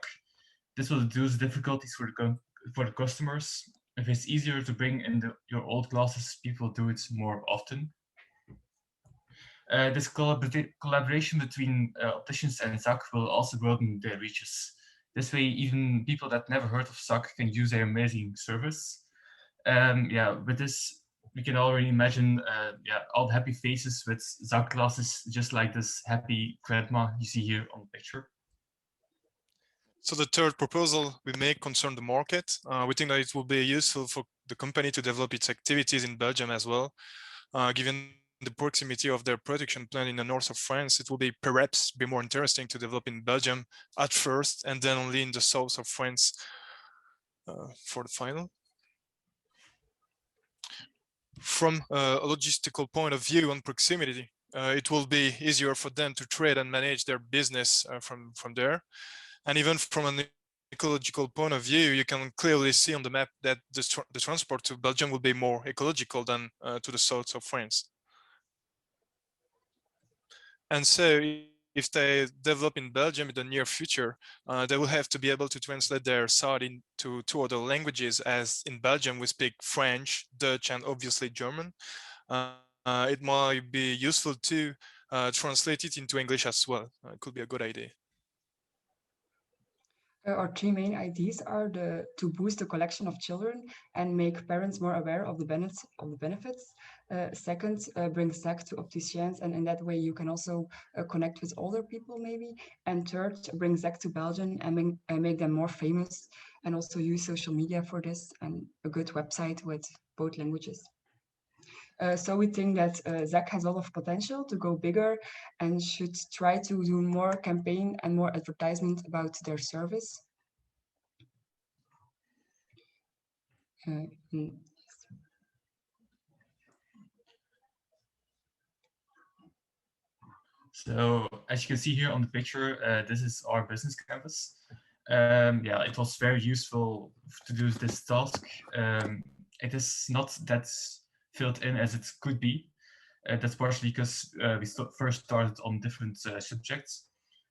This will reduce difficulties for the customers. If it's easier to bring in your old glasses, people do it more often. This collaboration between opticians and Zach will also broaden their reaches. This way, even people that never heard of Zach can use their amazing service. Yeah, with this, we can already imagine all the happy faces with Zach glasses, just like this happy grandma you see here on the picture. So the third proposal we make concern the market. We think that it will be useful for the company to develop its activities in Belgium as well. Given the proximity of their production plant in the north of France, it will be perhaps more interesting to develop in Belgium at first and then only in the south of France for the final. From a logistical point of view on proximity, it will be easier for them to trade and manage their business from there. And even from an ecological point of view, you can clearly see on the map that the transport to Belgium will be more ecological than to the south of France. And so if they develop in Belgium in the near future, they will have to be able to translate their site into 2 other languages, as in Belgium we speak French, Dutch, and obviously German. It might be useful too translate it into English as well. It could be a good idea. Our three main ideas are to boost the collection of children and make parents more aware of the benefits. Second, bring ZAC to opticians, and in that way you can also connect with older people maybe. And third, bring ZAC to Belgium and make them more famous, and also use social media for this and a good website with both languages. So we think that ZAC has a lot of potential to go bigger and should try to do more campaign and more advertisement about their service. So as you can see here on the picture, this is our business campus. Yeah, it was very useful to do this task. It is not that filled in as it could be. That's partially because we first started on different subjects,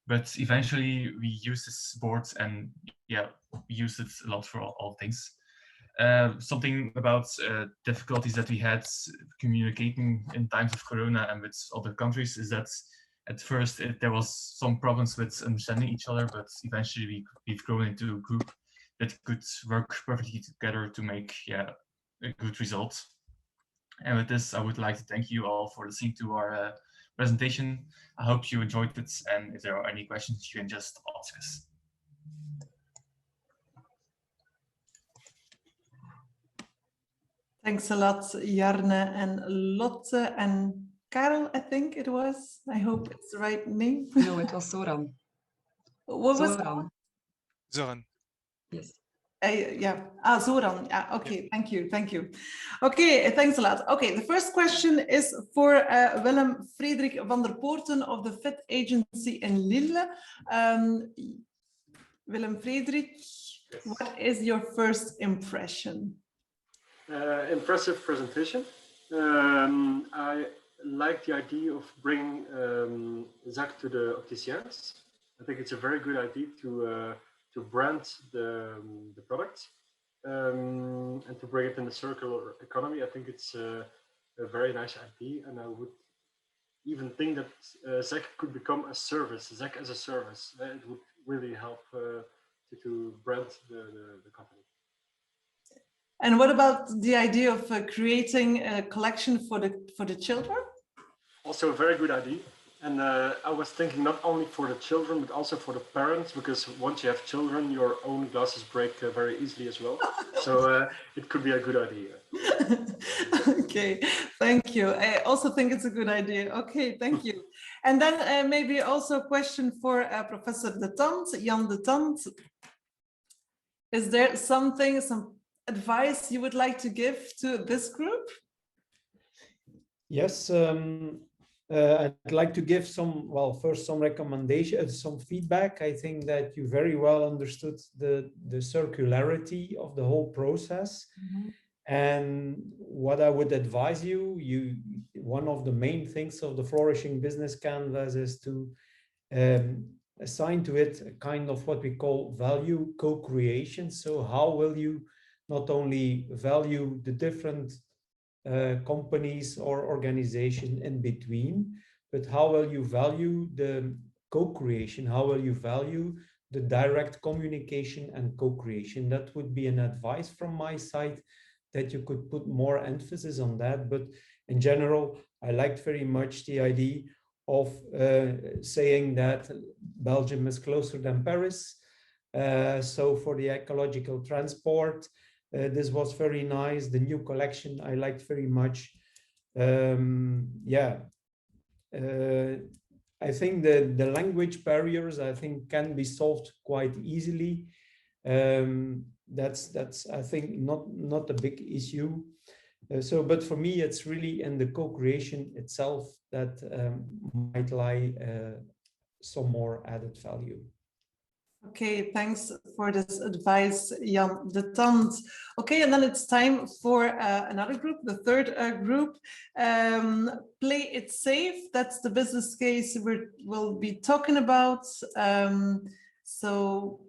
but eventually we used this board and yeah, we used it a lot for all things. Something about difficulties that we had communicating in times of Corona and with other countries is that at first there was some problems with understanding each other, but eventually we've grown into a group that could work perfectly together to make a good result. And with this, I would like to thank you all for listening to our presentation. I hope you enjoyed it, and if there are any questions, you can just ask us. Thanks a lot, Jarne and Lotte and Karel, I think it was. I hope it's the right name. No, it was Zoran. What was Zoran? Zoran. Yes. Yeah, Zoran. Yeah, okay, thank you. Okay, thanks a lot. Okay, the first question is for Willem Frederik van der Poorten of the FIT agency in Lille. Willem Frederik, what is your first impression? Impressive presentation. I like the idea of bringing ZAC to the opticians. I think it's a very good idea to brand the product and to bring it in the circular economy. I think it's a very nice idea, and I would even think that ZAC could become a service, ZAC as a service. It would really help to brand the company. And what about the idea of creating a collection for the children? Also a very good idea. And I was thinking not only for the children, but also for the parents, because once you have children, your own glasses break very easily as well. So it could be a good idea. Okay, thank you. I also think it's a good idea. Okay, thank you. And then maybe also a question for Professor De Tant, Jan De Tant. Is there some advice you would like to give to this group? Yes, I'd like to give first some recommendations, some feedback. I think that you very well understood the circularity of the whole process. Mm-hmm. And what I would advise one of the main things of the Flourishing Business Canvas is to assign to it a kind of what we call value co-creation. So how will you not only value the different companies or organization in between, but how will you value the co-creation? How will you value the direct communication and co-creation? That would be an advice from my side, that you could put more emphasis on that. But in general, I liked very much the idea of saying that Belgium is closer than Paris. So for the ecological transport, this was very nice. The new collection I liked very much. I think the language barriers, I think, can be solved quite easily. That's I think not a big issue. But for me, it's really in the co-creation itself that might lie some more added value. Okay, thanks for this advice, Jan De Tant. Okay, and then it's time for another group, the third group. Play it safe. That's the business case we'll be talking about. So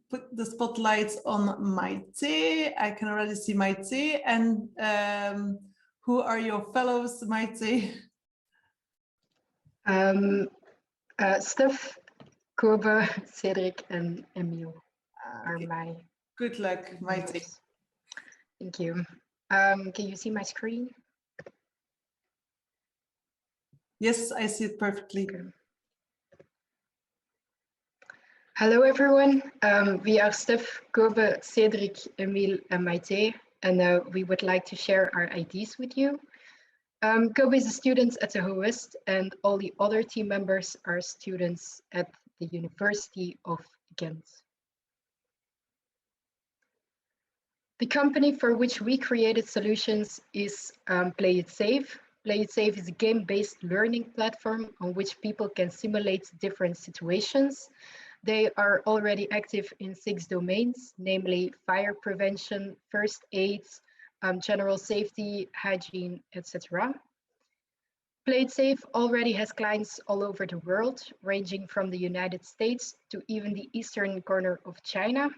put the spotlight on Maite. I can already see Maite. And who are your fellows, Maite? Steph, Kobe, Cedric, and Emil are Okay. my Good luck, Maite. members. Thank you. Can you see my screen? Yes, I see it perfectly. Okay. Hello, everyone. We are Steph, Kobe, Cedric, Emil, and Maite, and we would like to share our ideas with you. Kobe is a student at the HOEST, and all the other team members are students at the University of Ghent. The company for which we created solutions is Play It Safe. Play It Safe is a game-based learning platform on which people can simulate different situations. They are already active in 6 domains, namely fire prevention, first aid, general safety, hygiene, etc. Play It Safe already has clients all over the world, ranging from the United States to even the eastern corner of China.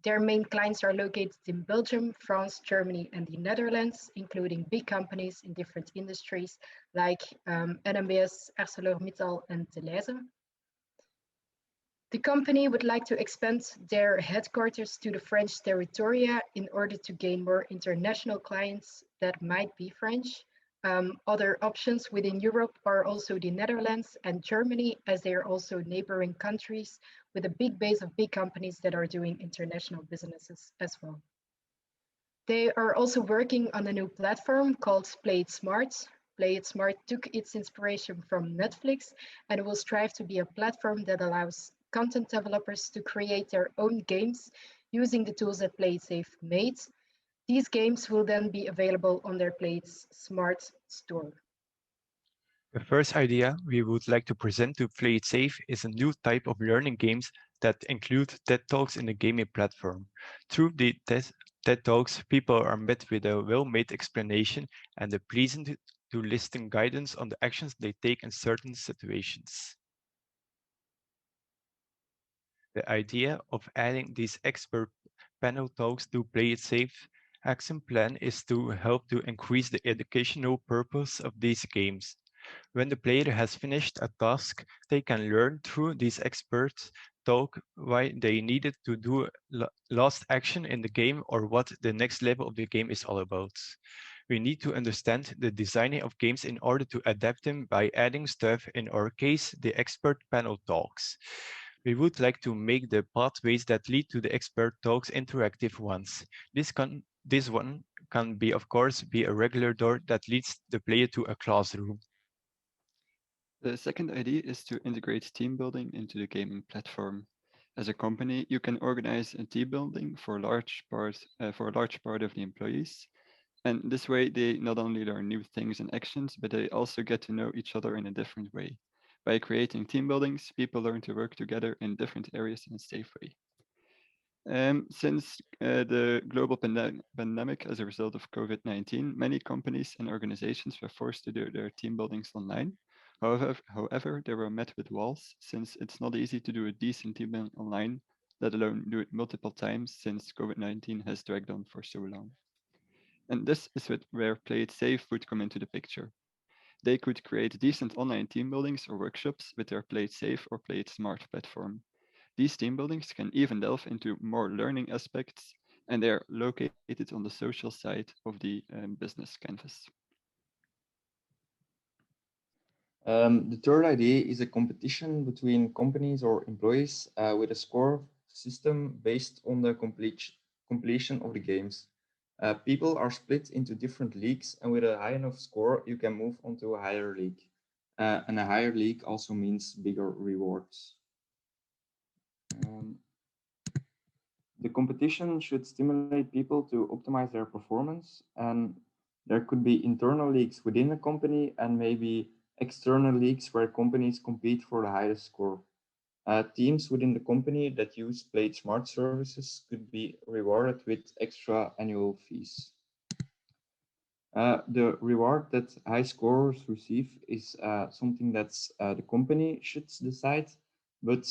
Their main clients are located in Belgium, France, Germany, and the Netherlands, including big companies in different industries like NMBS, ArcelorMittal, and Deleuze. The company would like to expand their headquarters to the French territoria in order to gain more international clients that might be French. Other options within Europe are also the Netherlands and Germany, as they are also neighboring countries with a big base of big companies that are doing international businesses as well. They are also working on a new platform called Play It Smart. Play It Smart took its inspiration from Netflix and will strive to be a platform that allows content developers to create their own games using the tools that Play It Safe made. These games will then be available on their Play It Smart store. The first idea we would like to present to Play It Safe is a new type of learning games that include TED Talks in the gaming platform. Through the TED Talks, people are met with a well-made explanation and a pleasant to listen guidance on the actions they take in certain situations. The idea of adding these expert panel talks to Play It Safe action plan is to help to increase the educational purpose of these games. When the player has finished a task, they can learn through these experts talk why they needed to do last action in the game or what the next level of the game is all about. We need to understand the designing of games in order to adapt them by adding stuff, in our case, the expert panel talks. We would like to make the pathways that lead to the expert talks interactive ones. This one can be, of course, be a regular door that leads the player to a classroom. The second idea is to integrate team building into the gaming platform. As a company, you can organize a team building for a large part of the employees. And this way, they not only learn new things and actions, but they also get to know each other in a different way. By creating team buildings, people learn to work together in different areas in a safe way. Since the global pandemic as a result of COVID-19, many companies and organizations were forced to do their team buildings online. However, they were met with walls, since it's not easy to do a decent team building online, let alone do it multiple times, since COVID-19 has dragged on for so long. And this is where Play It Safe would come into the picture. They could create decent online team buildings or workshops with their Play It Safe or Play It Smart platform. These team buildings can even delve into more learning aspects, and they are located on the social side of the business canvas. The third idea is a competition between companies or employees with a score system based on the completion of the games. People are split into different leagues, and with a high enough score, you can move on to a higher league. And a higher league also means bigger rewards. The competition should stimulate people to optimize their performance, and there could be internal leagues within a company and maybe external leagues where companies compete for the highest score. Teams within the company that use Play It Smart services could be rewarded with extra annual fees. The reward that high scorers receive is something that the company should decide, but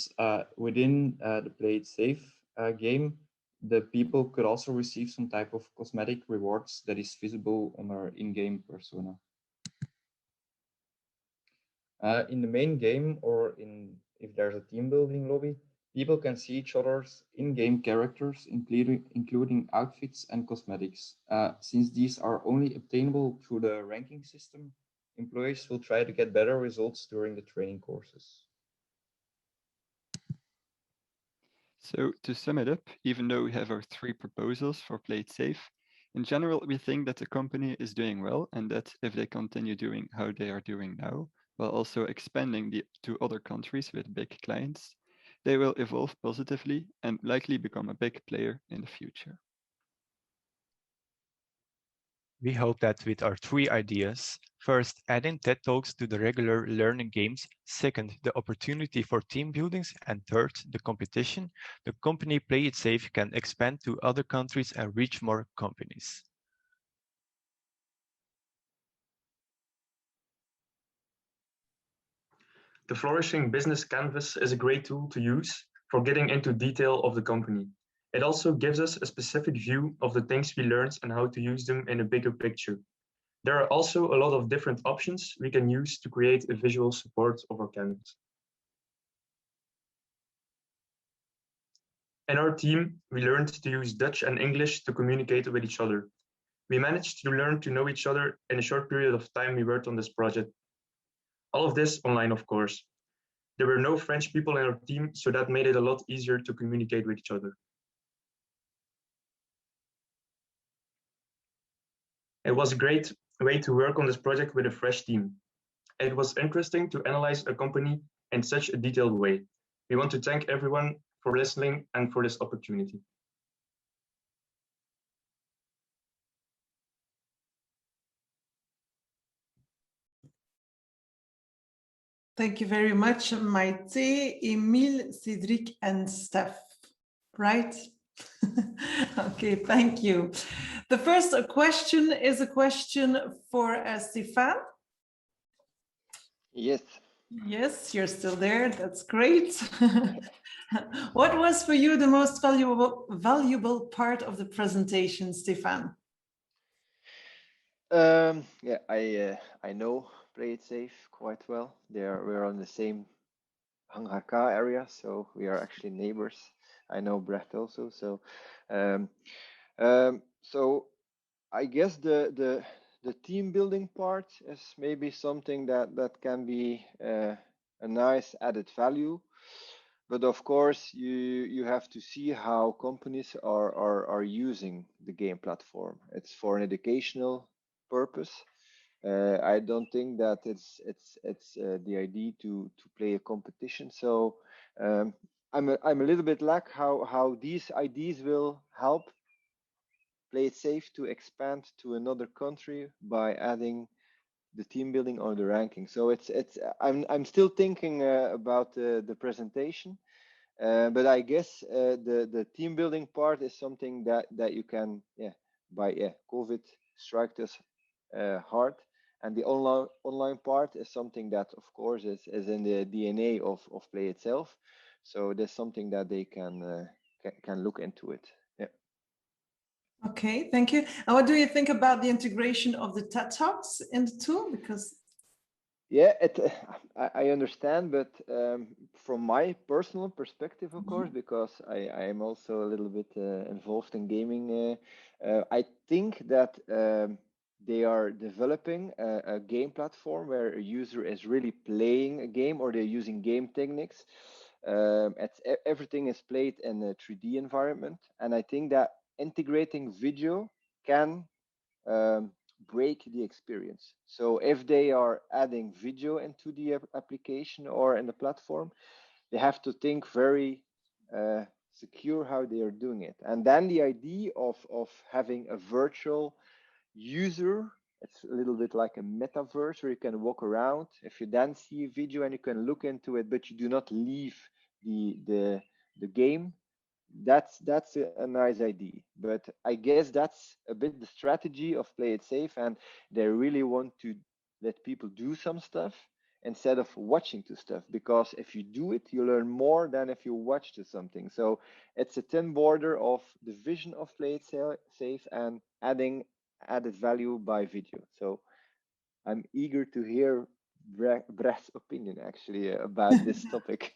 within the Play It Safe game, the people could also receive some type of cosmetic rewards that is visible on their in-game persona. In the main game, or if there's a team building lobby, people can see each other's in-game characters, including outfits and cosmetics. Since these are only obtainable through the ranking system, employees will try to get better results during the training courses. So to sum it up, even though we have our 3 proposals for Play It Safe, in general, we think that the company is doing well and that if they continue doing how they are doing now, while also expanding to other countries with big clients, they will evolve positively and likely become a big player in the future. We hope that with our 3 ideas, first, adding TED Talks to the regular learning games, second, the opportunity for team buildings, and third, the competition, the company Play It Safe can expand to other countries and reach more companies. The Flourishing Business Canvas is a great tool to use for getting into detail of the company. It also gives us a specific view of the things we learned and how to use them in a bigger picture. There are also a lot of different options we can use to create a visual support of our canvas. In our team, we learned to use Dutch and English to communicate with each other. We managed to learn to know each other in a short period of time we worked on this project. All of this online, of course. There were no French people in our team, so that made it a lot easier to communicate with each other. It was a great way to work on this project with a fresh team. It was interesting to analyze a company in such a detailed way. We want to thank everyone for listening and for this opportunity. Thank you very much, Maite, Emile, Cedric, and Steph. Right? Okay, thank you. The first question is a question for Stefan. Yes. Yes, you're still there. That's great. What was for you the most valuable part of the presentation, Stefan? Yeah, I know Play It Safe quite well. We're on the same Hangarka area, so we are actually neighbors. I know Brecht also. So, so I guess the team building part is maybe something that can be a nice added value. But of course, you have to see how companies are using the game platform. It's for an educational purpose. I don't think that it's the idea to play a competition. So I'm a little bit lack how these ideas will help Play It Safe to expand to another country by adding the team building or the ranking. So I'm still thinking about the presentation, but I guess the team building part is something that you can COVID struck us hard, and the online part is something that of course is in the DNA of Play itself. So there's something that they can look into it. Yeah. Okay, thank you. And what do you think about the integration of the TED Talks in the tool? Because yeah, I understand, but from my personal perspective, of course, because I am also a little bit involved in gaming, I think that they are developing a game platform where a user is really playing a game, or they're using game techniques. Everything is played in a 3D environment, and I think that integrating video can break the experience. So if they are adding video into the application or in the platform, they have to think very secure how they are doing it. And then the idea of having a virtual user, it's a little bit like a metaverse where you can walk around. If you then see a video and you can look into it, but you do not leave the game, that's a nice idea. But I guess that's a bit the strategy of Play It Safe, and they really want to let people do some stuff instead of watching to stuff, because if you do it, you learn more than if you watch to something. So it's a thin border of the vision of Play It Safe and adding added value by video. So I'm eager to hear Brecht's opinion actually about this topic.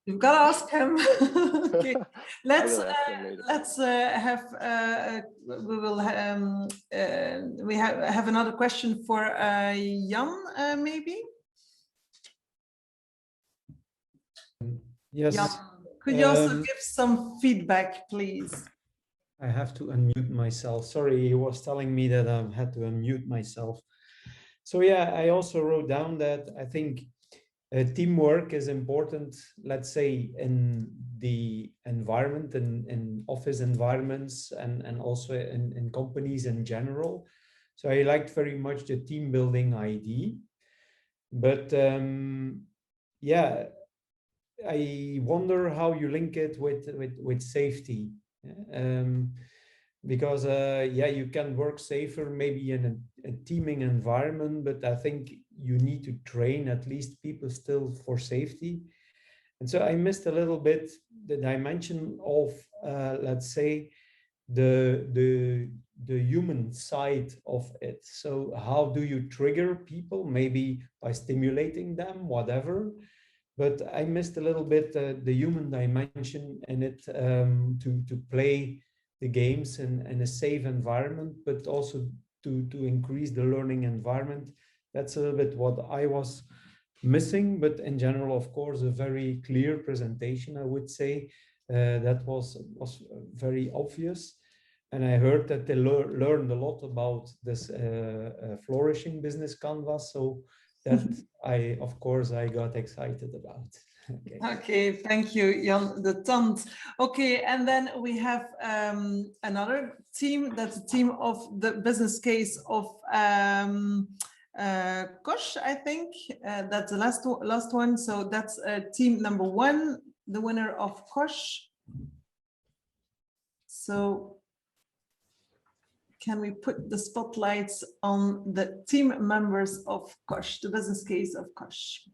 You've got to ask him. Okay, let's have we have another question for Jan, maybe. Yes. Jan, could you also give some feedback, please? I have to unmute myself. Sorry, he was telling me that I had to unmute myself. So yeah, I also wrote down that I think teamwork is important, let's say, in the environment, in office environments, and also in companies in general. So I liked very much the team building idea. But yeah, I wonder how you link it with safety. Because yeah, you can work safer maybe in a teaming environment, but I think you need to train at least people still for safety. And so I missed a little bit the dimension of let's say the human side of it. So how do you trigger people? Maybe by stimulating them, whatever. But I missed a little bit the human dimension in it, to play the games in a safe environment, but also to increase the learning environment. That's a little bit what I was missing, but in general, of course, a very clear presentation, I would say. That was very obvious. And I heard that they learned a lot about this Flourishing business canvas. So that of course, I got excited about. Okay, thank you, Jan de Tant. Okay, and then we have another team. That's a team of the business case of Kosh, I think. That's the last one. So that's team number 1, the winner of Kosh. So can we put the spotlights on the team members of Kosh, the business case of Kosh?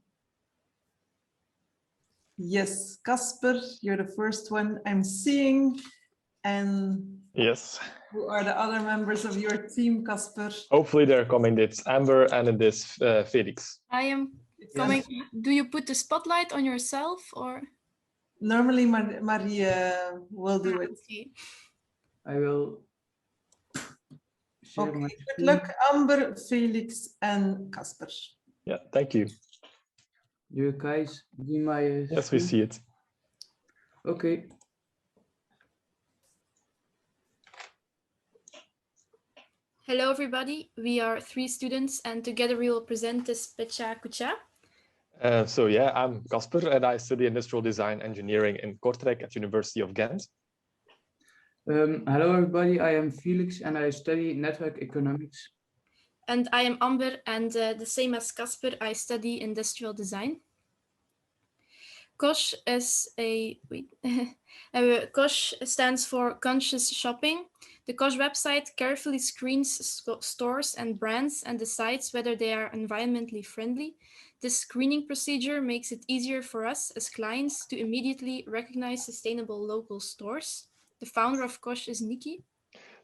Yes, Casper, you're the first one I'm seeing. And yes, who are the other members of your team, Casper? Hopefully they're coming. It's Amber and it is Felix. I am coming. Yes. Do you put the spotlight on yourself or? Normally Marie will do it. Okay. I will share my screen. Good luck, Amber, Felix and Casper. Yeah, thank you. You guys see my Yes, we see it. Okay. Hello, everybody. We are 3 students, and together we will present this Pecha Kucha. So yeah, I'm Casper, and I study industrial design engineering in Kortrijk at University of Ghent. Hello, everybody. I am Felix, and I study network economics. And I am Amber, and the same as Casper, I study industrial design. Kosh is Kosh stands for conscious shopping. The Kosh website carefully screens stores and brands and decides whether they are environmentally friendly. This screening procedure makes it easier for us as clients to immediately recognize sustainable local stores. The founder of Kosh is Nikki.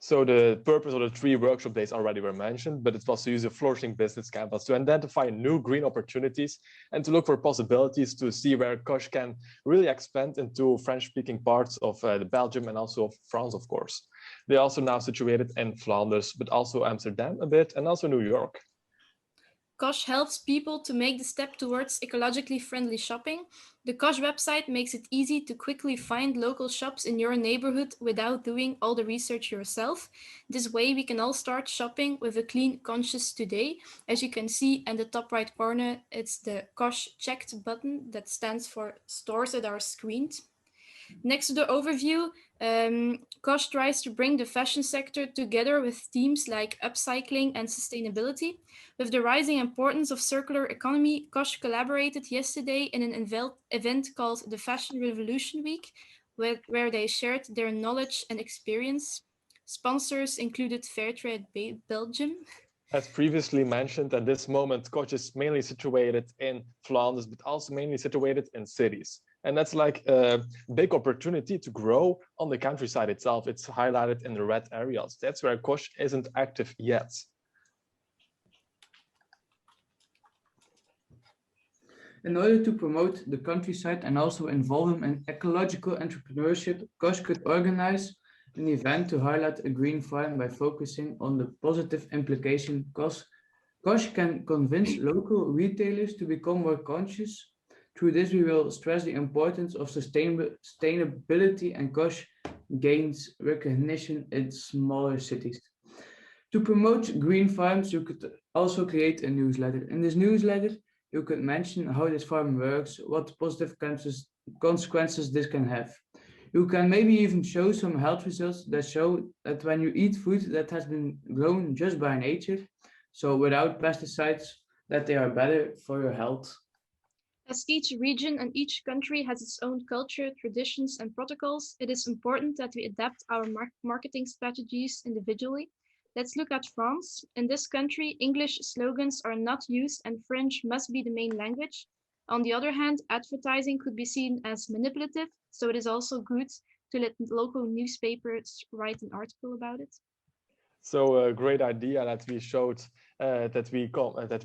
So the purpose of the 3 workshop days already were mentioned, but it was to use a Flourishing business canvas to identify new green opportunities and to look for possibilities to see where Kosh can really expand into French-speaking parts of Belgium and also of France, of course. They are also now situated in Flanders, but also Amsterdam a bit, and also New York. Kosh helps people to make the step towards ecologically friendly shopping. The Kosh website makes it easy to quickly find local shops in your neighborhood without doing all the research yourself. This way we can all start shopping with a clean conscience today. As you can see in the top right corner, it's the Kosh checked button that stands for stores that are screened. Next to the overview, Kosh tries to bring the fashion sector together with themes like upcycling and sustainability. With the rising importance of circular economy, Kosh collaborated yesterday in an event called the Fashion Revolution Week, where they shared their knowledge and experience. Sponsors included Fairtrade Belgium. As previously mentioned, at this moment, Kosh is mainly situated in Flanders, but also mainly situated in cities. And that's like a big opportunity to grow on the countryside itself. It's highlighted in the red areas. That's where Kosh isn't active yet. In order to promote the countryside and also involve them in ecological entrepreneurship, Kosh could organize an event to highlight a green farm by focusing on the positive implication Kosh can convince local retailers to become more conscious. Through this, we will stress the importance of sustainability, and Kosh gains recognition in smaller cities. To promote green farms, you could also create a newsletter. In this newsletter, you could mention how this farm works, what positive consequences this can have. You can maybe even show some health results that show that when you eat food that has been grown just by nature, so without pesticides, that they are better for your health. As each region and each country has its own culture, traditions, and protocols, it is important that we adapt our marketing strategies individually. Let's look at France. In this country, English slogans are not used and French must be the main language. On the other hand, advertising could be seen as manipulative, so it is also good to let local newspapers write an article about it. So a great idea that we showed that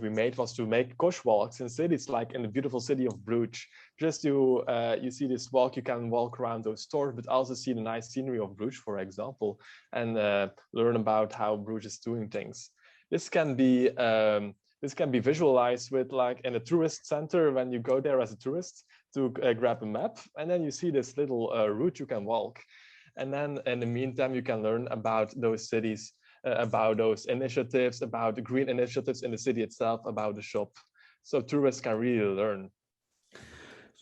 we made was to make Kosh walks in cities, like in the beautiful city of Bruges. Just you see this walk, you can walk around those stores, but also see the nice scenery of Bruges, for example, and learn about how Bruges is doing things. This can be visualized with, like, in a tourist center when you go there as a tourist to grab a map, and then you see this little route you can walk, and then in the meantime you can learn about those cities. About those initiatives, about the green initiatives in the city itself, about the shop. So tourists can really learn.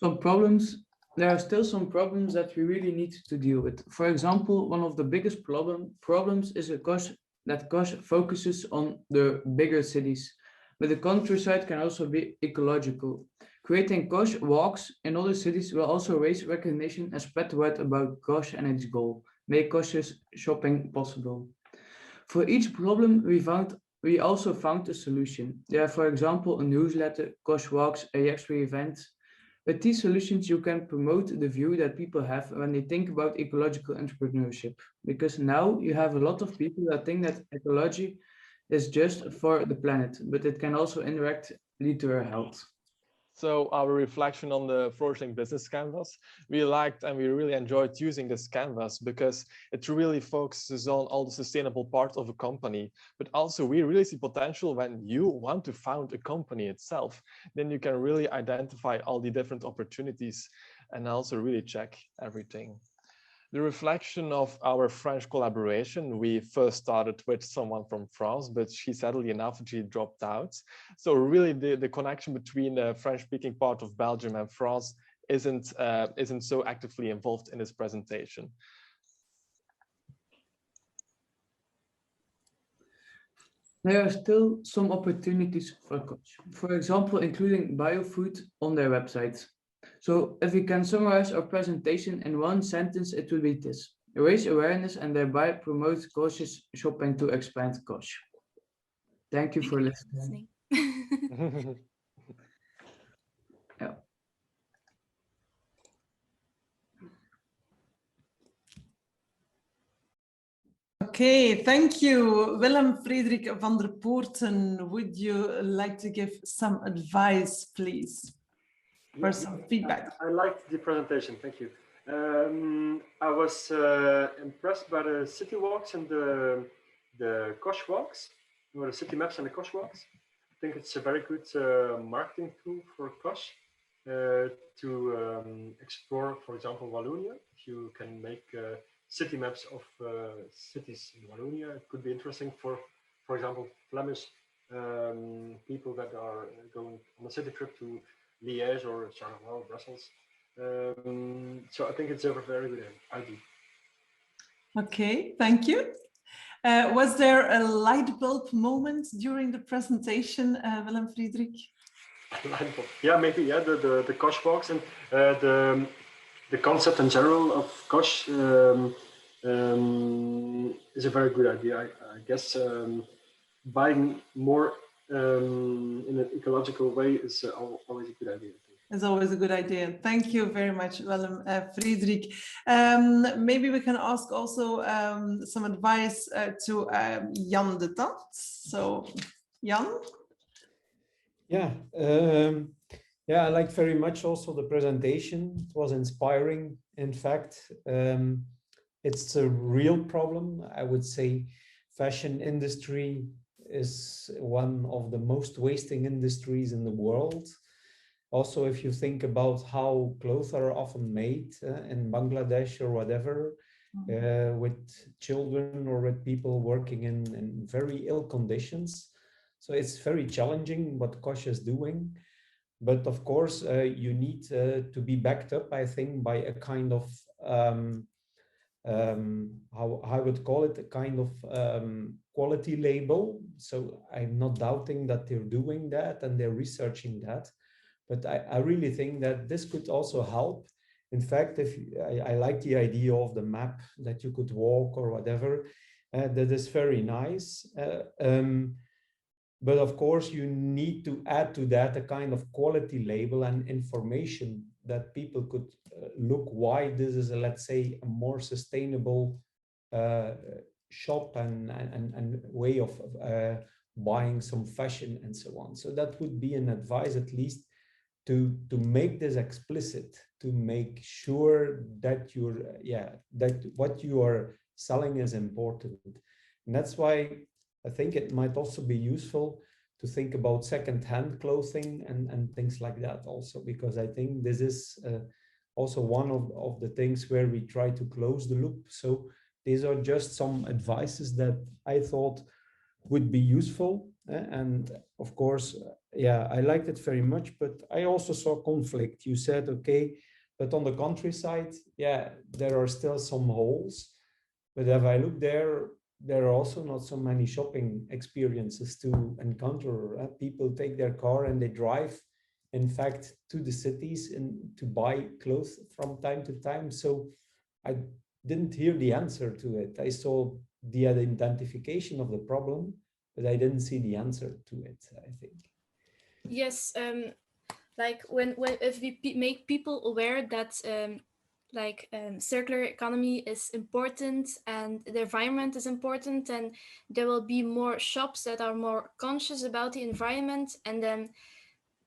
There are still some problems that we really need to deal with. For example, one of the biggest problems is that Kosh focuses on the bigger cities, but the countryside can also be ecological. Creating Kosh walks in other cities will also raise recognition and spread the word about Kosh and its goal, make cautious shopping possible. For each problem, we also found a solution. There are, for example, a newsletter, Kosh Walks, a Extra event. With these solutions, you can promote the view that people have when they think about ecological entrepreneurship. Because now you have a lot of people that think that ecology is just for the planet, but it can also indirectly lead to our health. So our reflection on the Flourishing Business Canvas, we liked and we really enjoyed using this canvas because it really focuses on all the sustainable parts of a company, but also we really see potential when you want to found a company itself. Then you can really identify all the different opportunities and also really check everything. The reflection of our French collaboration, we first started with someone from France, but sadly enough, she dropped out. So really the connection between the French-speaking part of Belgium and France isn't so actively involved in this presentation. There are still some opportunities for Kosh, for example, including biofood on their website. So if we can summarize our presentation in one sentence, it will be this: raise awareness and thereby promote cautious shopping to expand Kosh. Thank you for listening. Yeah. Okay, thank you. Willem Frederik van der Poorten, would you like to give some advice, please? For some feedback. I liked the presentation, thank you. I was impressed by the city walks and the Kosh walks, or the city maps and the Kosh walks. I think it's a very good marketing tool for Kosh to explore, for example, Wallonia. If you can make city maps of cities in Wallonia, it could be interesting for example, Flemish people that are going on a city trip to Liège or Charleroi, Brussels. So I think it's a very good idea. Okay, thank you. Was there a light bulb moment during the presentation, Willem Frederik? Light bulb. Yeah, maybe. Yeah, the Kosh walks and the concept in general of Kosh is a very good idea. I guess buying more in an ecological way is always a good idea. It's always a good idea. Thank you very much, Willem Frederik. Maybe we can ask also some advice to Jan de Tat. So, Jan? Yeah, Yeah, I liked very much also the presentation. It was inspiring. In fact, it's a real problem. I would say fashion industry is one of the most wasting industries in the world. Also, if you think about how clothes are often made in Bangladesh or whatever, with children or with people working in very ill conditions. So it's very challenging what Kosh is doing. But of course, you need to be backed up, I think, by a kind of, how I would call it, a kind of quality label. So I'm not doubting that they're doing that and they're researching that. But I really think that this could also help. In fact, if I like the idea of the map that you could walk or whatever, that is very nice. But of course, you need to add to that a kind of quality label and information that people could look why this is, let's say, a more sustainable shop and way of buying some fashion and so on. So that would be an advice, at least, to make this explicit, to make sure that that what you are selling is important. And that's why I think it might also be useful to think about second-hand clothing and things like that also, because I think this is also one of the things where we try to close the loop. So these are just some advices that I thought would be useful. And of course, yeah, I liked it very much, but I also saw conflict. You said, okay, but on the countryside, yeah, there are still some holes. But if I look there are also not so many shopping experiences to encounter. People take their car and they drive, in fact, to the cities and to buy clothes from time to time. So I didn't hear the answer to it. I saw the identification of the problem, but I didn't see the answer to it, I think. Yes, like when if we make people aware that circular economy is important and the environment is important, and there will be more shops that are more conscious about the environment, and then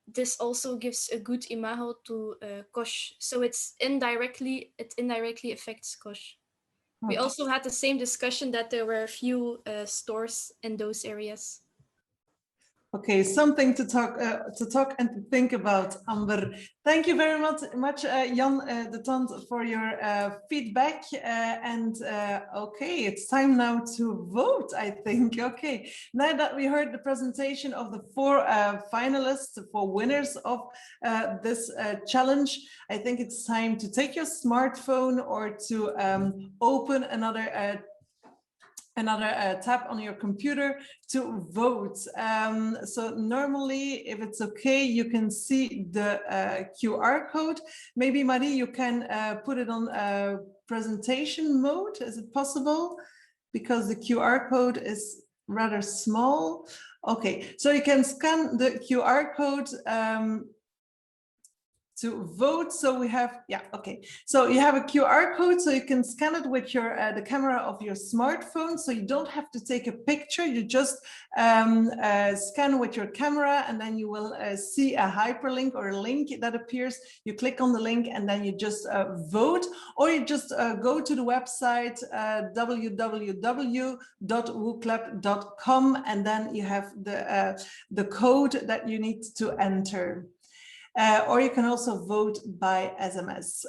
this also gives a good imago to Kosh. So it indirectly affects Kosh. We also had the same discussion that there were a few stores in those areas. Okay, something to talk and to think about, Amber. Thank you very much, Jan de Tant, for your feedback. Okay, it's time now to vote, I think. Okay, now that we heard the presentation of the 4 finalists, the 4 winners of this challenge, I think it's time to take your smartphone or to open another tab on your computer to vote. So normally, if it's okay, you can see the QR code. Maybe Marie, you can put it on presentation mode. Is it possible? Because the QR code is rather small. Okay, so you can scan the QR code to vote. So we have, yeah, okay. So you have a QR code, so you can scan it with your the camera of your smartphone. So you don't have to take a picture. You just scan with your camera, and then you will see a hyperlink or a link that appears. You click on the link, and then you just vote, or you just go to the website www.wooclub.com, and then you have the code that you need to enter. Or you can also vote by SMS.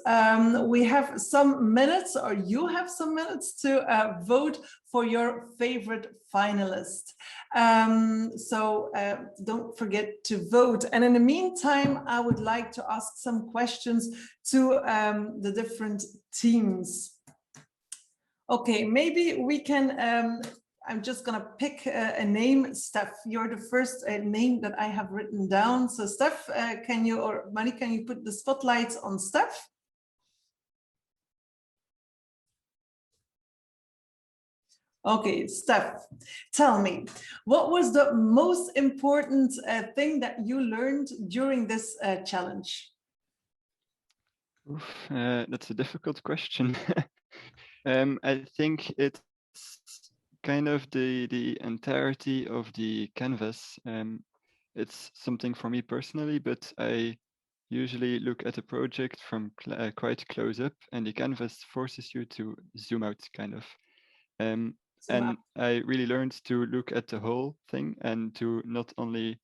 We have some minutes, or you have some minutes to vote for your favorite finalist. So don't forget to vote. And in the meantime, I would like to ask some questions to the different teams. Okay, maybe we can I'm just going to pick a name. Steph, you're the first name that I have written down. So Steph, can you, or Marie, can you put the spotlight on Steph? Okay, Steph, tell me, what was the most important thing that you learned during this challenge? That's a difficult question. I think it's kind of the entirety of the canvas. It's something for me personally, but I usually look at a project from quite close up, and the canvas forces you to zoom out, kind of. And I really learned to look at the whole thing and to not only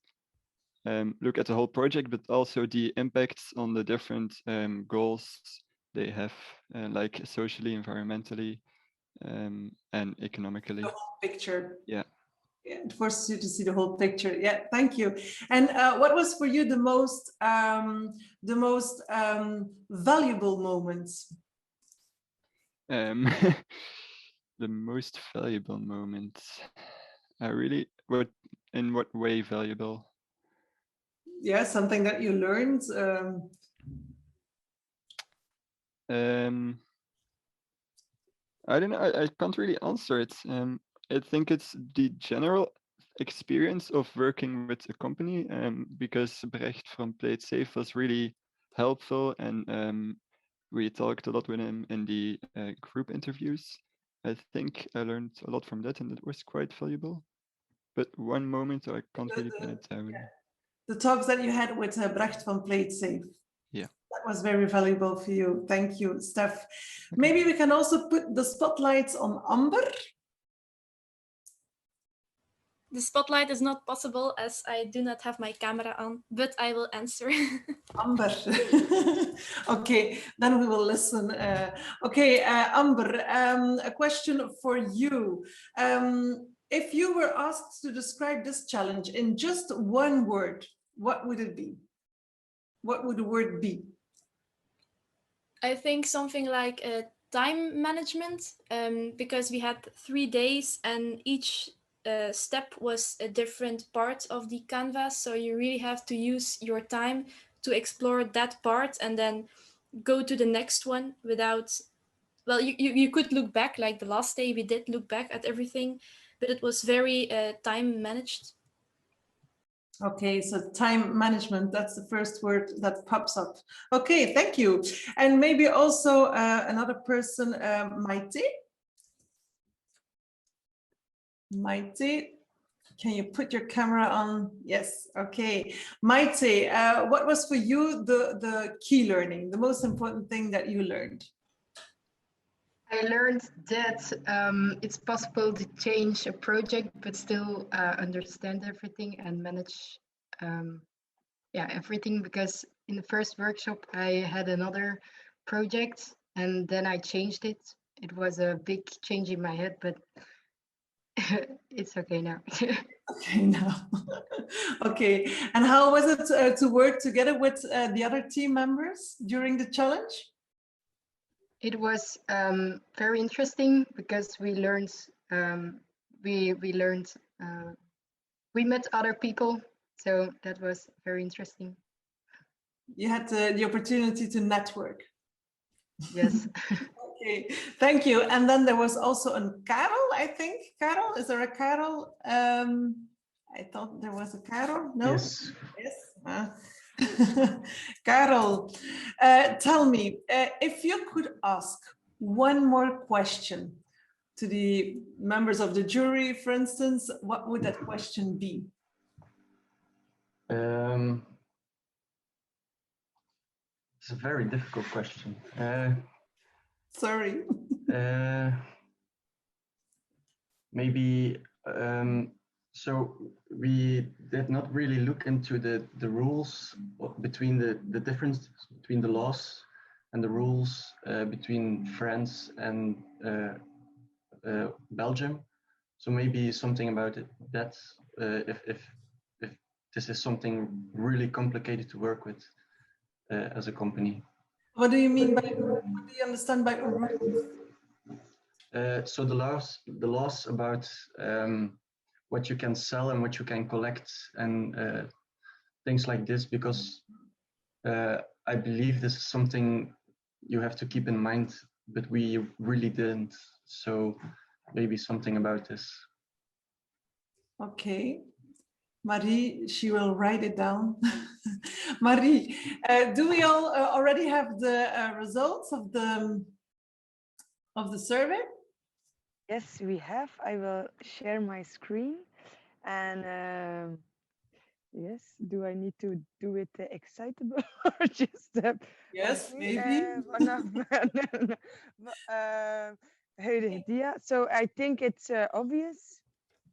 look at the whole project, but also the impacts on the different goals they have, like socially, environmentally, and economically. The whole picture. Yeah. Yeah, it forces you to see the whole picture. Yeah, thank you. And what was for you the most valuable moments? The most valuable moments. In what way valuable? Yeah, something that you learned. I don't know. I can't really answer it. I think it's the general experience of working with a company, because Brecht from Play It Safe was really helpful, and we talked a lot with him in the group interviews. I think I learned a lot from that, and it was quite valuable. But one moment I can't really pin it down. Yeah. The talks that you had with Brecht from Play It Safe. Yeah. That was very valuable for you. Thank you, Steph. Maybe we can also put the spotlights on Amber. The spotlight is not possible as I do not have my camera on, but I will answer. Amber. Okay, then we will listen. Okay, Amber, a question for you. If you were asked to describe this challenge in just one word, what would it be? What would the word be? I think something like time management, because we had 3 days and each step was a different part of the canvas. So you really have to use your time to explore that part and then go to the next one without, well, you could look back, like the last day we did look back at everything, but it was very time managed. Okay, so time management, that's the first word that pops up. Okay, thank you. And maybe also another person, Maite. Maite, can you put your camera on? Yes, okay. Maite, what was for you the key learning, the most important thing that you learned? I learned that it's possible to change a project but still understand everything and manage everything, because in the first workshop I had another project and then I changed it. It was a big change in my head, but it's okay now. Okay, now. Okay, and how was it to work together with the other team members during the challenge? It was very interesting because we learned we met other people, so that was very interesting. You had the opportunity to network. Yes. Okay, thank you. And then there was also a Karel, I think. Karel, is there a Karel? I thought there was a Karel. No? Yes. Yes. Karel, tell me, if you could ask one more question to the members of the jury, for instance, what would that question be? It's a very difficult question. Sorry. Maybe, so we did not really look into the rules between the difference between the laws and the rules between France and Belgium. So maybe something about it, that if this is something really complicated to work with as a company. What do you mean by, what do you understand by rules? So the laws about what you can sell and what you can collect and things like this, because I believe this is something you have to keep in mind, but we really didn't. So maybe something about this. Okay. Marie, she will write it down. Marie, do we all already have the results of the survey? Yes, we have. I will share my screen. And Yes, do I need to do it excitable or just yes, maybe. So I think it's obvious.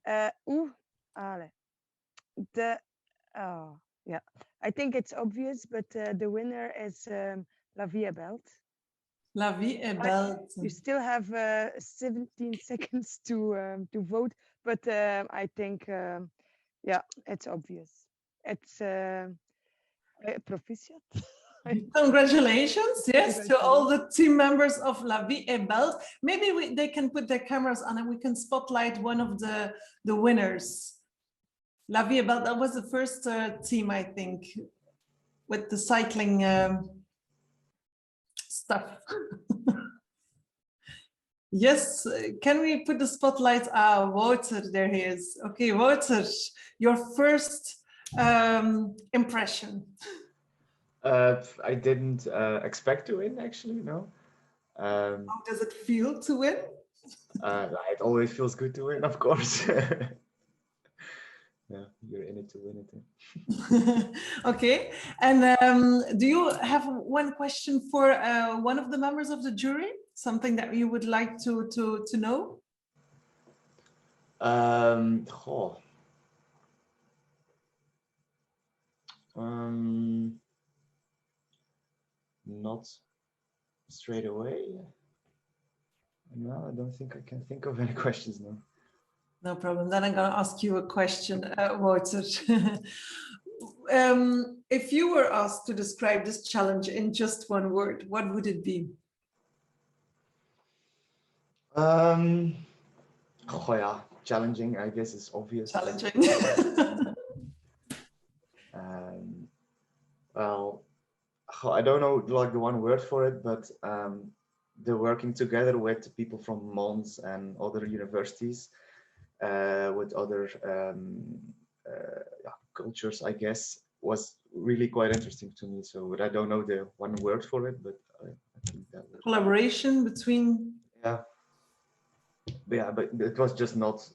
Yeah, I think it's obvious, but the winner is La Vie Belt. La Vie est belle. You still have 17 seconds to vote, but I think yeah, it's obvious. It's proficiat. Congratulations, yes, to all the team members of La Vie est Belle. Maybe they can put their cameras on and we can spotlight one of the winners. La Vie est Belle, that was the first team, I think, with the cycling stuff. Yes, can we put the spotlight? Wouter, there he is. Okay, Wouter, your first impression. I didn't expect to win, actually, no. How does it feel to win? It always feels good to win, of course. Yeah, you're in it to win it. Okay, and do you have one question for one of the members of the jury? Something that you would like to know? Not straight away. No, I don't think I can think of any questions now. No problem. Then I'm going to ask you a question, Wouter. If you were asked to describe this challenge in just one word, what would it be? Yeah, challenging, I guess, is obvious. Challenging. Well, I don't know like the one word for it, but the working together with people from Mons and other universities, with other cultures, I guess, was really quite interesting to me. So, but I don't know the one word for it, but I think that was collaboration between. Yeah, but it was just not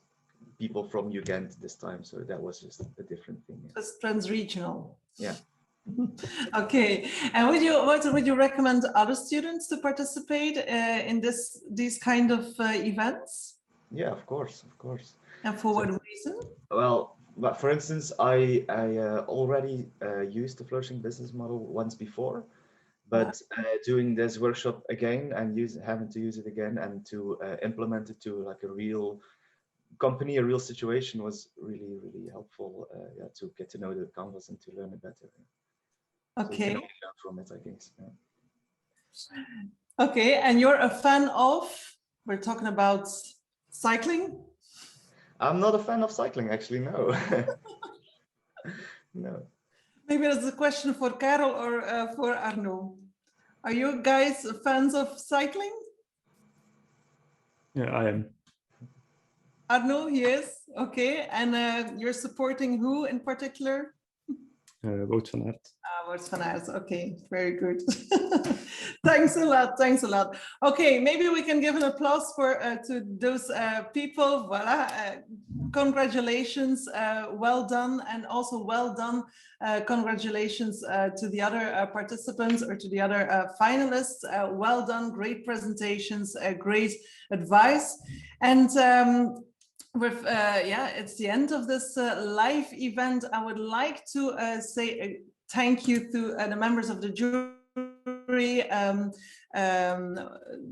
people from Uganda this time, so that was just a different thing. Yeah. It's trans-regional. Yeah. Okay, and would you recommend other students to participate in these kind of events? Yeah, of course. And for what reason? Well, but for instance, I already used the Flourishing business model once before, but doing this workshop again and having to use it again and to implement it to like a real company, a real situation was really, really helpful. Yeah, to get to know the canvas and to learn it better. Okay. So you can only learn from it, I guess. Yeah. Okay, and you're a fan of? We're talking about cycling. I'm not a fan of cycling, actually. No. No. Maybe that's a question for Karel or for Arno. Are you guys fans of cycling? Yeah, I am. Arno, yes. Okay, and you're supporting who in particular? Wout van Aert. Wout van Aert. Okay, very good. Thanks a lot. Thanks a lot. Okay, maybe we can give an applause for to those people. Voila. Congratulations. Well done, and also well done. Congratulations to the other participants or to the other finalists. Well done. Great presentations. Great advice. And it's the end of this live event. I would like to say thank you to the members of the jury.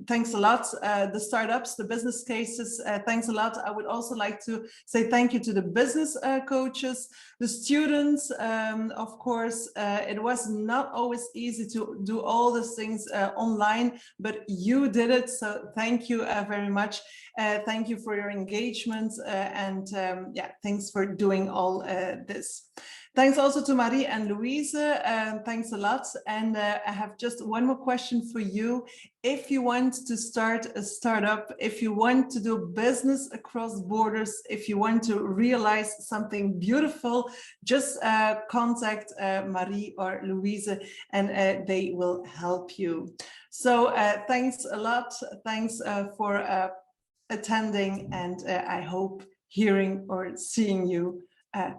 Thanks a lot. The startups, the business cases, thanks a lot. I would also like to say thank you to the business coaches, the students. Of course, it was not always easy to do all these things online, but you did it. So thank you very much. Thank you for your engagement and thanks for doing all this. Thanks also to Marie and Louise. Thanks a lot. And I have just one more question for you. If you want to start a startup, if you want to do business across borders, if you want to realize something beautiful, just contact Marie or Louise and they will help you. So thanks a lot. Thanks for attending, and I hope hearing or seeing you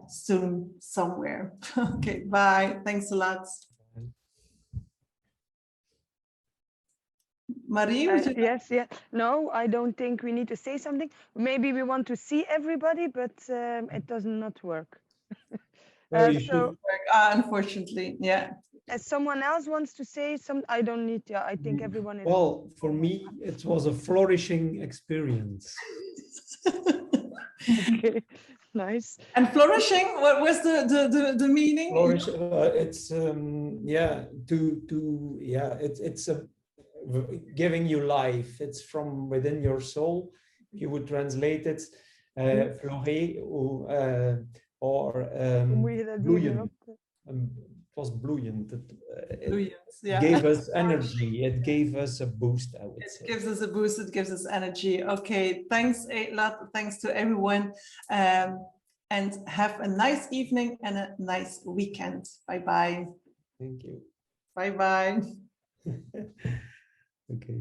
soon somewhere. Okay, bye. Thanks a lot. Marie, would you yes, yeah. No, I don't think we need to say something. Maybe we want to see everybody, but it does not work. Unfortunately, yeah. As someone else wants to say some, I don't need to. I think everyone is. Well, for me, it was a flourishing experience. Okay, nice. And flourishing, what was the meaning? Flourish, it's it's a giving you life. It's from within your soul. If you would translate it, fleurir or bloeien. It was bloeiend. It gave us energy. It gave us a boost, I would say. It gives us a boost. It gives us energy. Okay, thanks a lot. Thanks to everyone. And have a nice evening and a nice weekend. Bye-bye. Thank you. Bye-bye. Okay.